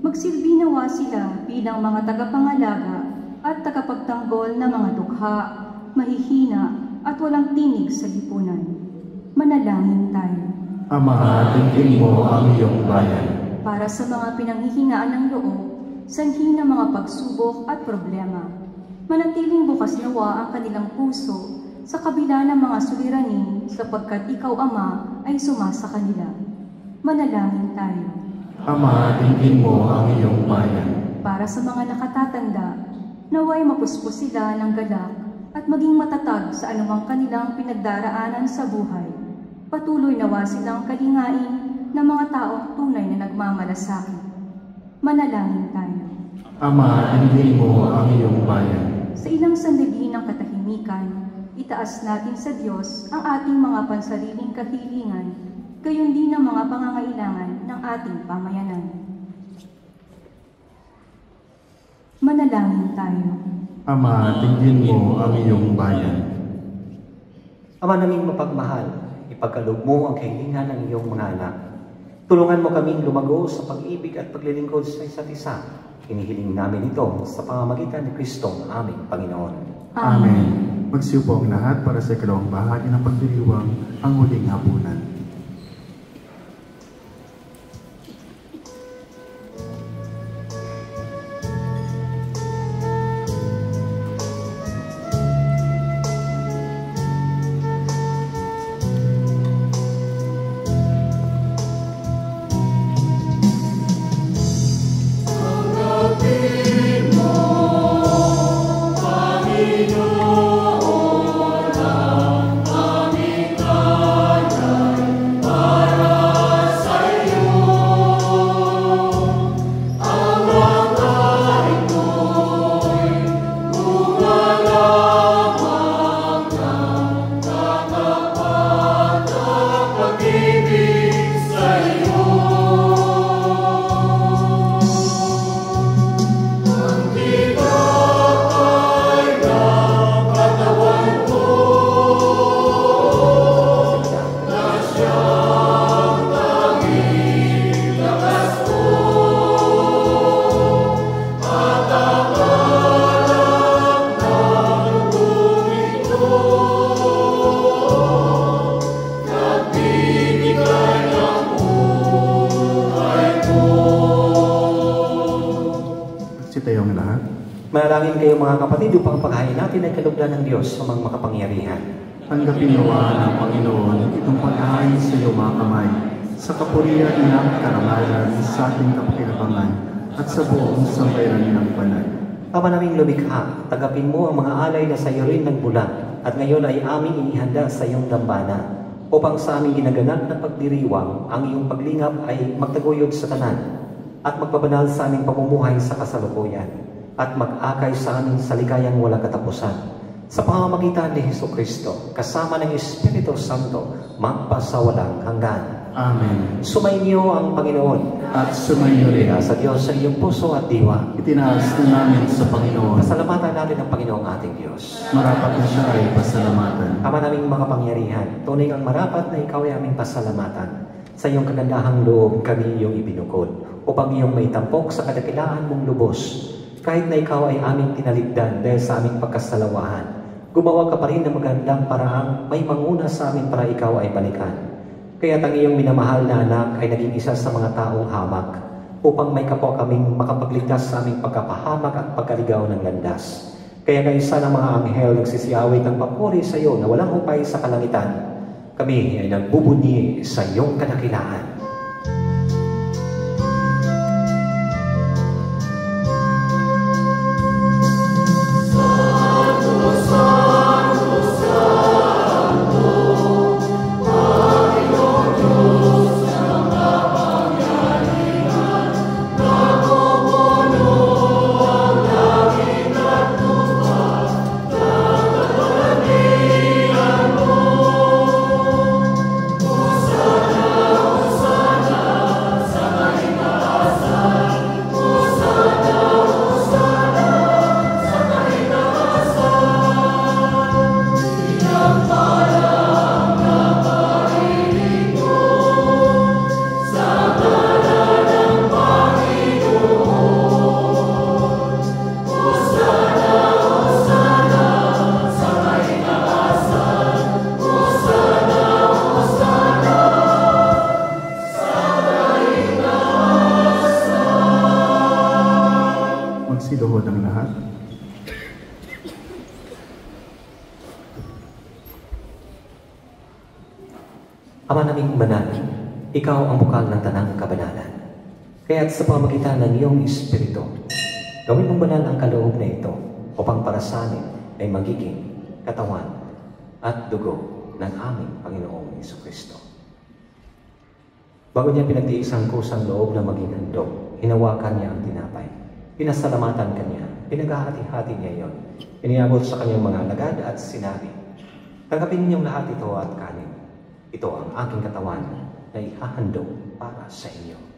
magsilbi nawa sila bilang mga tagapangalaga at tagapagtanggol na mga dukha, mahihina at walang tinig sa lipunan. Manalangin tayo. Ama, dinggin mo ang iyong bayan. Para sa mga pinanghihingaan ng loob, sanhi ng mga pagsubok at problema, manatiling bukas nawa ang kanilang puso sa kabila ng mga suliranin sapagkat ikaw, Ama, ay sumasa kanila. Manalangin tayo. Ama, dinggin mo ang iyong bayan. Para sa mga nakatatanda, naway mapuspos sila ng galak at maging matatag sa anumang kanilang pinagdaraanan sa buhay. Patuloy nawa silang kalingain ng mga taong tunay na nagmamalasakit. Manalangin tayo. Ama, dinggin mo ang iyong bayan. Sa ilang sandali ng katahimikan, itaas natin sa Diyos ang ating mga pansariling kahilingan, gayon din ang mga pangangailangan ng ating pamayanan. Manalangin tayo. Ama, dinggin mo ang iyong bayan. Ama naming mapagmahal, ipagkaloob mo ang kahilingan ng iyong mga anak. Tulungan mo kaming lumago sa pag-ibig at paglilingkod sa isa't isa. Hinihiling namin ito sa pamamagitan ni Kristo, aming Panginoon. Amen. Magsiupo ang lahat para sa ikalawang bahagi ng pagdiriwang, ang huling hapunan. lahat. Manalangin kayo mga kapatid upang paghain natin ay kalugdan ng Diyos sa mga makapangyarihan. Tanggapin nawa ng Panginoon itong paghain sa iyo mga kamay, sa kapurihan ng karangalan sa ating kapakinabangan at sa buong sambayanan ng banal. Ama naming lumikha, tanggapin mo ang mga alay na sa iyo rin nagbulan at ngayon ay aming inihanda sa iyong dambana upang sa aming ginaganap na pagdiriwang ang iyong paglingap ay magtaguyod sa tanan at magpabanal sa aming pamumuhay sa kasalukuyan at mag-akay sa amin sa ligayang walang katapusan. Sa pamamagitan ni Jesucristo, kasama ng Espiritu Santo, magpasawalang hanggan. Amen. Sumainyo ang Panginoon. At sumainyo rin. Sa Diyos sa iyong puso at diwa. Itinaas na namin sa Panginoon. Pasalamatan natin ang Panginoong ating Diyos. Marapat na siya ay pasalamatan. Ama naming makapangyarihan, tunay ang marapat na ikaw ay aming pasalamatan. Sa iyong kagandahang loob kami iyong ibinukod, upang iyong may tampok sa kadakilaan mong lubos. Kahit na ikaw ay aming tinaligdan dahil sa aming pagkasalawahan, gumawa ka pa rin ng magandang paraang may manguna sa amin para ikaw ay balikan. Kaya't ang iyong minamahal na anak ay naging isa sa mga taong hamak upang may kapwa kaming makapagligtas sa aming pagkapahamak at pagkaligaw ng landas. Kaya kaisa ng mga anghel nagsisiyawit ng papuri sa iyo na walang hupay sa kalangitan. Kami ay nagbubunyi sa iyong kadakilaan. Magsiluhod ang lahat. Ama naming banal, ikaw ang bukal ng tanang kabanalan. Kaya't sa pamagitan ng iyong Espiritu, gawin mong banal ang kaloob na ito upang para sa amin ay magiging katawan at dugo ng aming Panginoong Jesucristo. Bago niya pinagtiis ang kusang loob na maging handog, hinawakan niya ang tinapay. Pinasalamatan kanya, pinaghahati-hati niya iyon. Iniabot sa kanyang mga alagad at sinabi, tanggapin ninyong lahat ito at kanin. Ito ang aking katawan na ihahandog para sa inyo.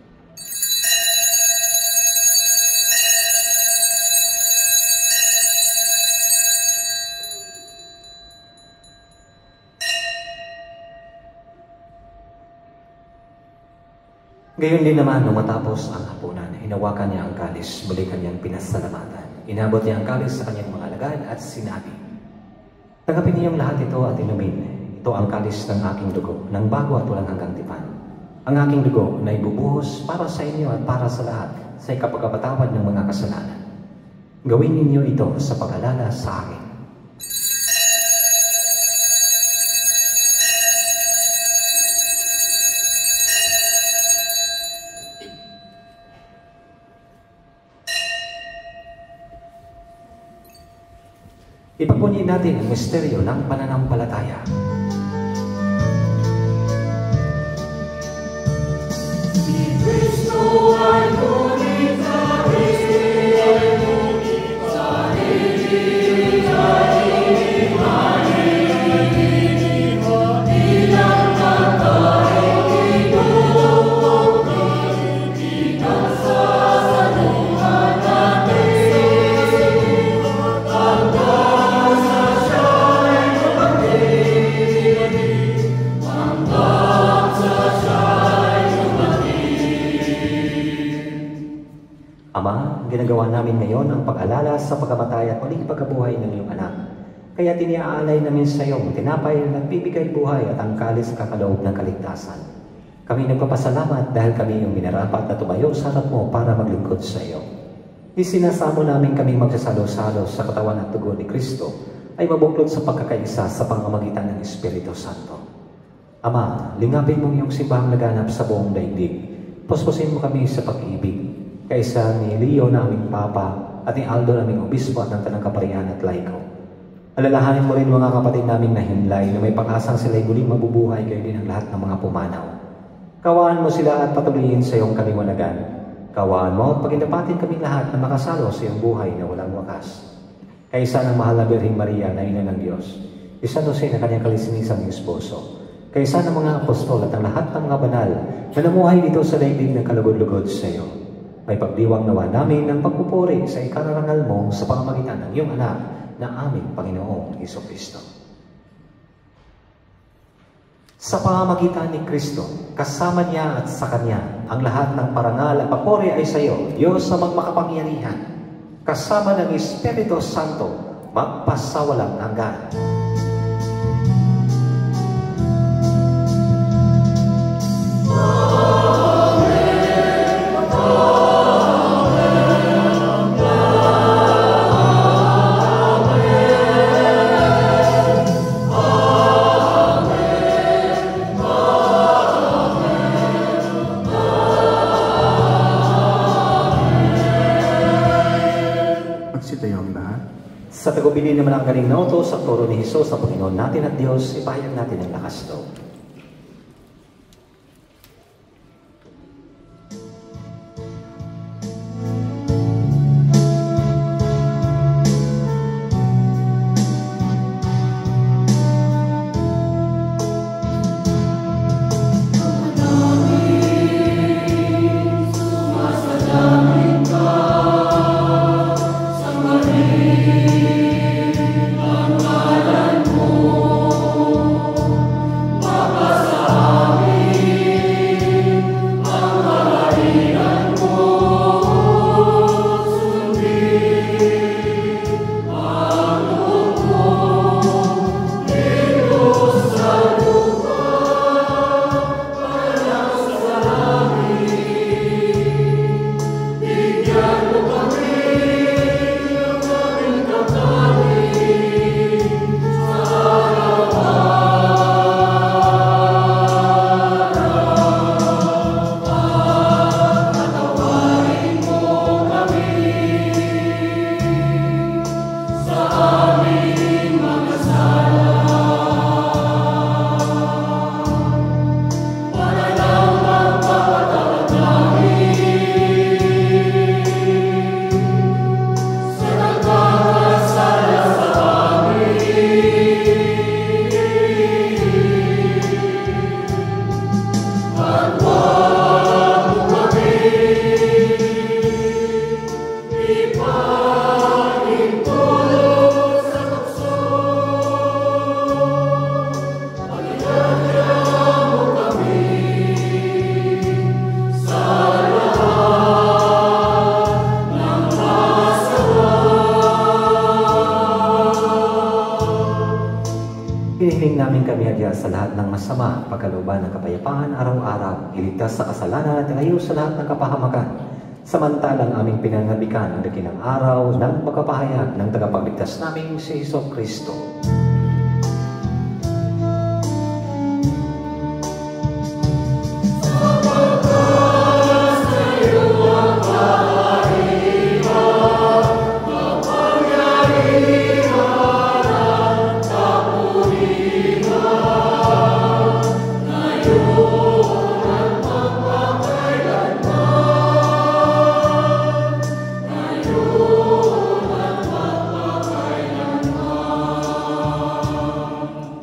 Gayon din naman nung matapos ang hapunan, hinawakan niya ang kalis, muli kanyang pinasalamatan. Inabot niya ang kalis sa kanyang mga alagad at sinabi, tanggapin niyong lahat ito at inumin. Ito ang kalis ng aking dugo, ng bago at walang hanggang tipan. Ang aking dugo na ibubuhos para sa inyo at para sa lahat sa ikapagpatawad ng mga kasalanan. Gawin ninyo ito sa pag-alala sa akin. Ipagpunyin natin ang misteryo ng pananampalataya. Si Kristo ay ngunit sa Ama, ginagawa namin ngayon ang pag-alala sa pagkamatay at muling pagkabuhay ng iyong anak. Kaya tiniaalay namin sa iyo, tinapay na nagbibigay buhay at ang kalis kakaloob ng kaligtasan. Kami nagpapasalamat dahil kami yung minarapat na tumayo sa harap mo para maglingkod sa iyo. Isinasamo namin kaming magsasalo-salo sa katawan at dugo ni Kristo ay mabuklod sa pagkakaisa sa pamamagitan ng Espiritu Santo. Ama, lingapin mong iyong simbahang laganap sa buong daigdig. Puspusin mo kami sa pag-ibig, kaisa ni Leo na aming Papa at ni Aldo naming Obispo at ng Tanang Kaparian at Laiko. Alalahanin mo rin mga kapatid naming nahimlay na may pag-asang sila'y muling mabubuhay kayo din ang lahat ng mga pumanaw. Kawaan mo sila at patuloyin sa iyong kaliwanagan. Kawaan mo at pagindapatin kaming lahat na makasalo sa iyong buhay na walang wakas. Kaisa ng mahal na Birheng Maria na Ina ng Diyos, San Jose na kanyang kalisinisang esposo, kaisa ng mga apostol at ang lahat ng mga banal na namuhay dito sa daigdig ng kalugod-lugod sa iyo. May pagdiwang nawa namin ng pagpupuri sa ikararangal mo sa pamamagitan ng iyong anak na aming Panginoong Hesukristo. Sa pamamagitan ni Kristo, kasama niya at sa Kanya, ang lahat ng parangal at papuri ay sa iyo, Diyos na magmakapangyarihan, kasama ng Espiritu Santo, magpasawalang hanggan. Sa tagubilin naman ang galing na utos sa turo ni Jesus sa Panginoon natin at Diyos, ipahayag natin ang lakas loob. Hinihiling namin kami adya sa lahat ng masama, pagkalooban ng kapayapaan araw-araw, iligtas sa kasalanan at ilayo sa lahat ng kapahamakan. Samantalang aming pinangabikan ang dakilang araw ng magkapahayag ng tagapagligtas naming si Hesukristo.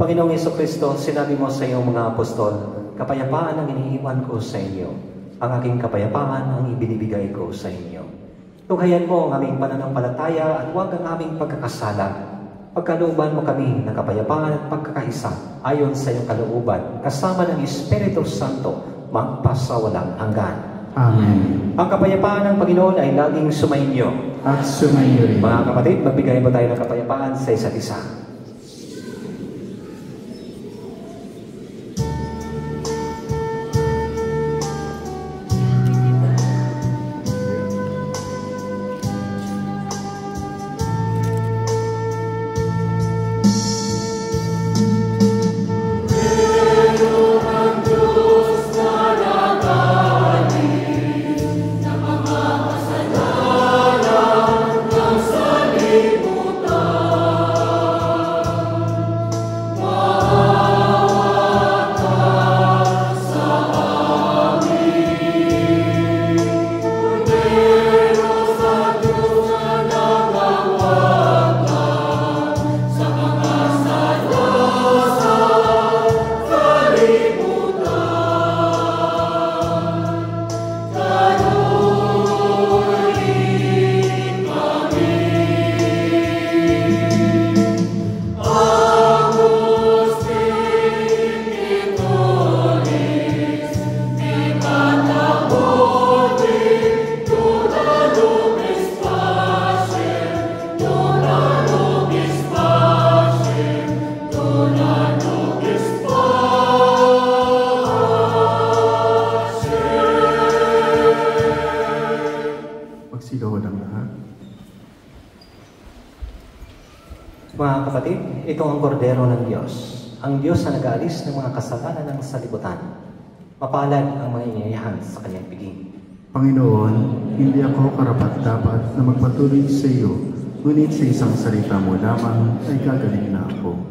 Panginoong Hesukristo, sinabi mo sa iyong mga apostol, kapayapaan ang iniiwan ko sa inyo. Ang aking kapayapaan ang ibinibigay ko sa inyo. Tunghayan mo ang aming pananampalataya at huwag ang aming pagkakasala. Pagkalooban mo kami ng kapayapaan at pagkakaisa ayon sa iyong kalooban, kasama ng Espiritu Santo, magpasawalang hanggan. Amen. Ang kapayapaan ng Panginoon ay laging sumainyo. At sumainyo rin. Mga kapatid, magbigay po tayo ng kapayapaan sa isa't isa. Mga kapatid, ito ang kordero ng Diyos, ang Diyos na nag-aalis ng mga kasalanan ng salibutan. Mapalad ang mga iniyahan sa kanyang piging. Panginoon, hindi ako karapat-dapat na magpatuloy sa iyo, ngunit sa isang salita mo lamang ay gagaling na ako.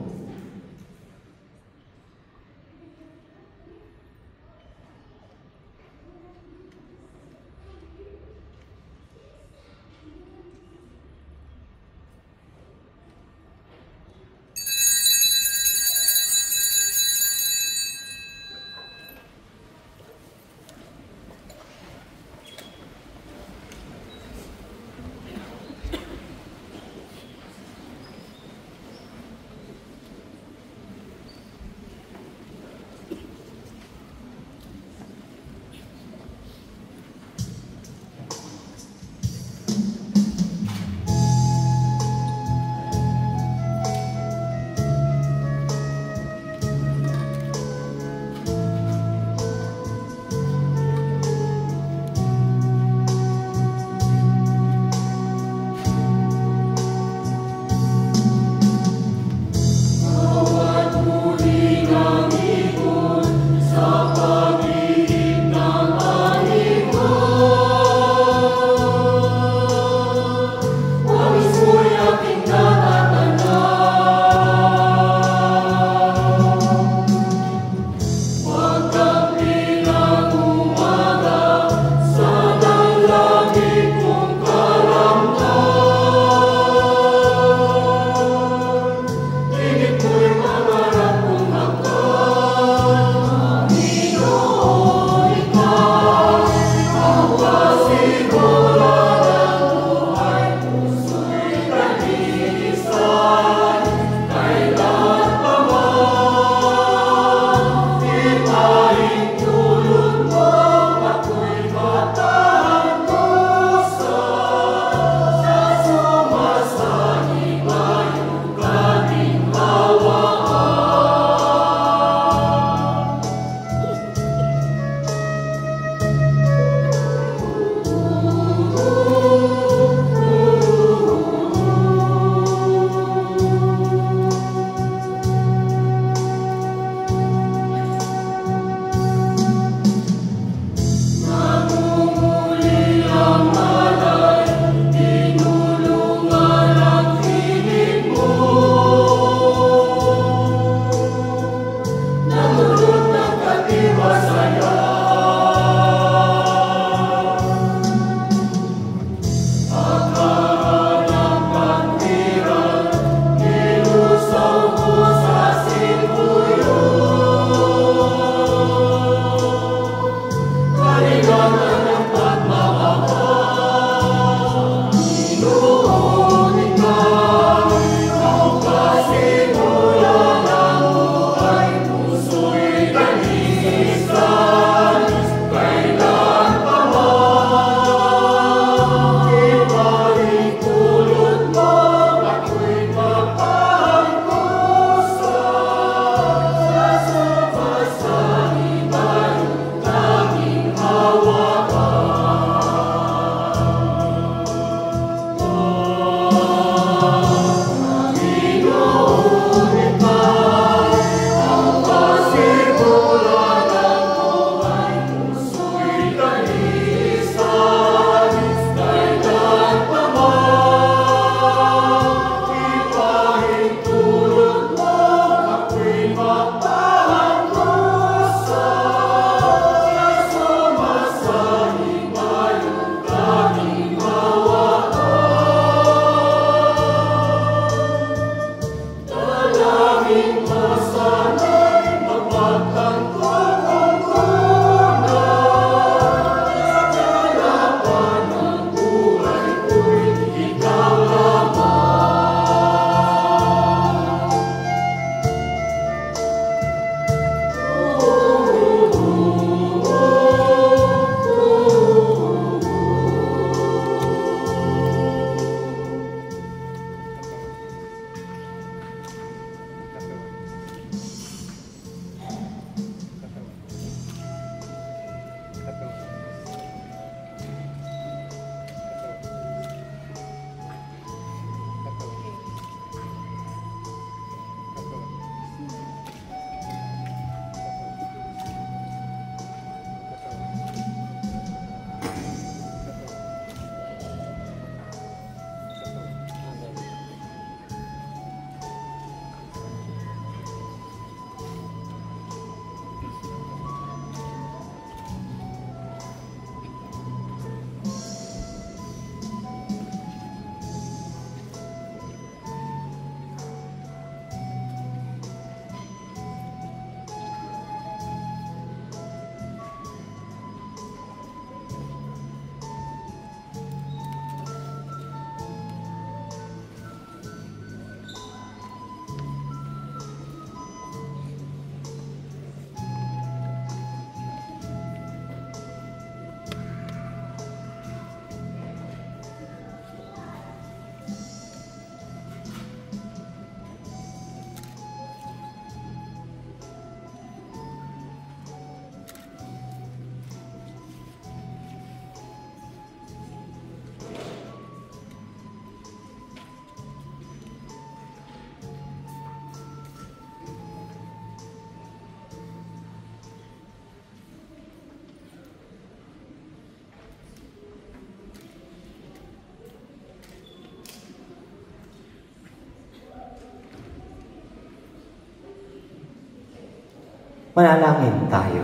Manalangin tayo.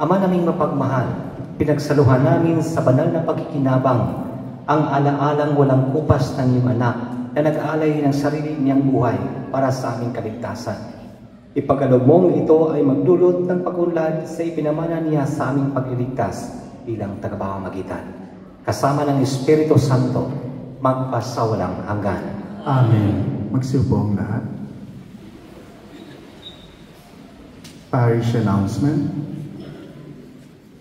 Ama naming mapagmahal, pinagsaluhan namin sa banal na pagkikinabang ang alaalang walang kupas ng iyong anak na nag-aalay ng sarili niyang buhay para sa aming kaligtasan. Ipagkaloob mong ito ay magdulot ng pag-unlad sa ipinamana niya sa aming pagliligtas bilang tagapamagitan. Kasama ng Espiritu Santo, magpasawalang hanggan. Amen. Magsiupo ang lahat. Parish announcement.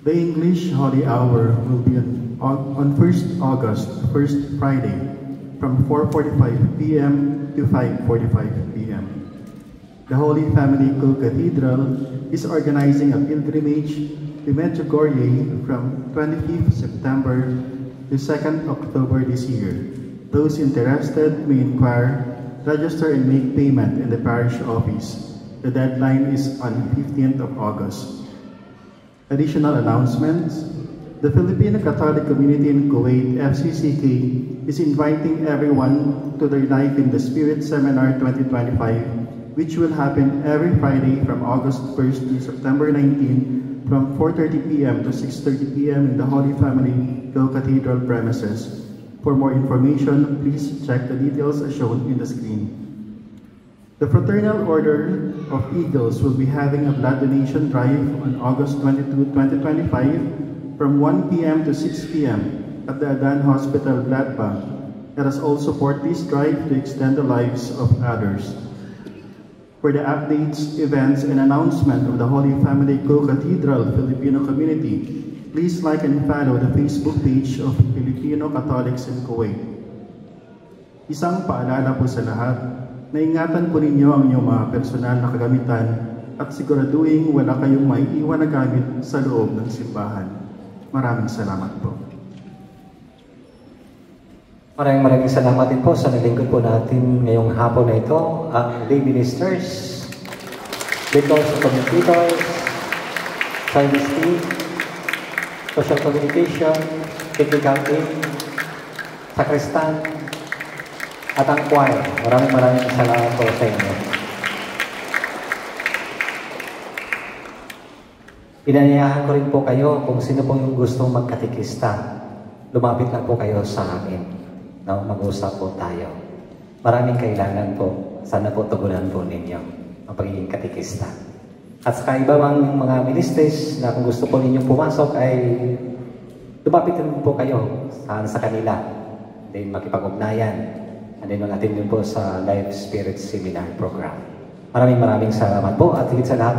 The English Holy Hour will be on 1st August, first Friday, from 4:45 p.m. to 5:45 p.m. The Holy Family Co-Cathedral is organizing a pilgrimage to Medjugorje from 25th September to 2nd October this year. Those interested may inquire, register, and make payment in the parish office. The deadline is on 15th of August. Additional announcements. The Filipino Catholic Community in Kuwait, FCCK, is inviting everyone to their Life in the Spirit Seminar 2025, which will happen every Friday from August 1st to September 19 from 4:30 p.m. to 6:30 p.m. in the Holy Family Co-Cathedral premises. For more information, please check the details as shown in the screen. The Fraternal Order of Eagles will be having a blood donation drive on August 22, 2025 from 1 p.m. to 6 p.m. at the Adan Hospital Blood Bank. Let us all support this drive to extend the lives of others. For the updates, events, and announcement of the Holy Family Co-Cathedral Filipino Community, please like and follow the Facebook page of Filipino Catholics in Kuwait. Isang paalala po sa lahat, naingatan po ninyo ang inyong mga personal na kagamitan at siguraduhin wala kayong maiiwan na gamit sa loob ng simbahan. Maraming salamat po. Maraming salamat din po sa nalingkod po natin ngayong hapon na ito, ang lay ministers, leaders, communicators, service team, social communication, technical team, sakristan, at ang choir. Maraming salamat po sa inyo. Inanyayahan ko rin po kayo kung sino po yung gustong magkatikista. Lumapit lang po kayo sa akin. No? Mag-usap po tayo. Maraming kailangan po. Sana po tugunan po ninyo ang pagiging katikista. At sa iba mga ministers na kung gusto po ninyong pumasok ay lumapit rin po kayo sa kanila. Then makipag-ugnayan. And then natin din po sa Life Spirit Seminar Program. Maraming salamat po at higit sa lahat,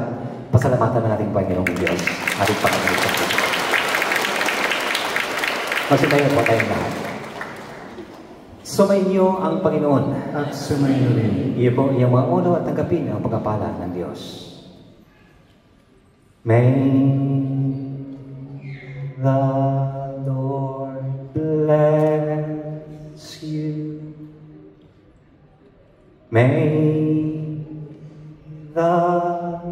pasalamatan natin Panginoong Diyos. Ating Panginoon. Magsitayo po tayong lahat. Sumainyo ang Panginoon. At sumainyo rin. Iyo po iyong mga ulo at tanggapin ang pagpapala ng Diyos. May the Lord bless you. May the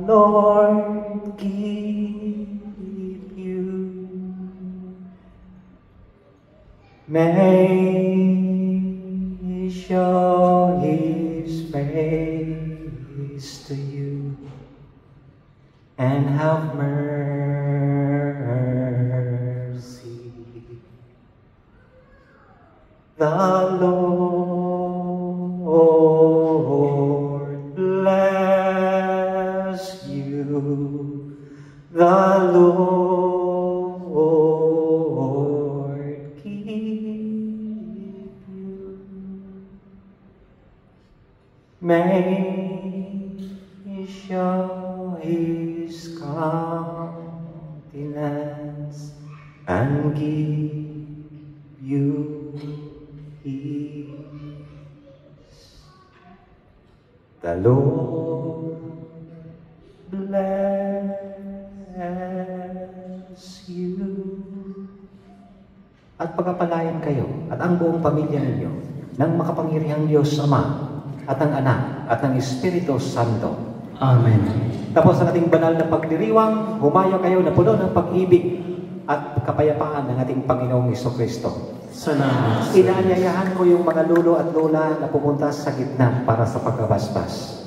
Lord keep you. May He show His face to you and have mercy. The Lord bless you. The Lord keep you. May He show His countenance and give you peace. The Lord bless you. At pagpapalain kayo at ang buong pamilya ninyo ng makapangyarihang Diyos Ama at ng Anak at ng Espiritu Santo. Amen. Tapos sa ating banal na pagdiriwang, humayo kayo na puno ng pag-ibig at kapayapaan ng ating Panginoong Jesucristo. Salamat. Inaanyayahan ko yung mga lolo at lola na pumunta sa gitna para sa pagkabasbas.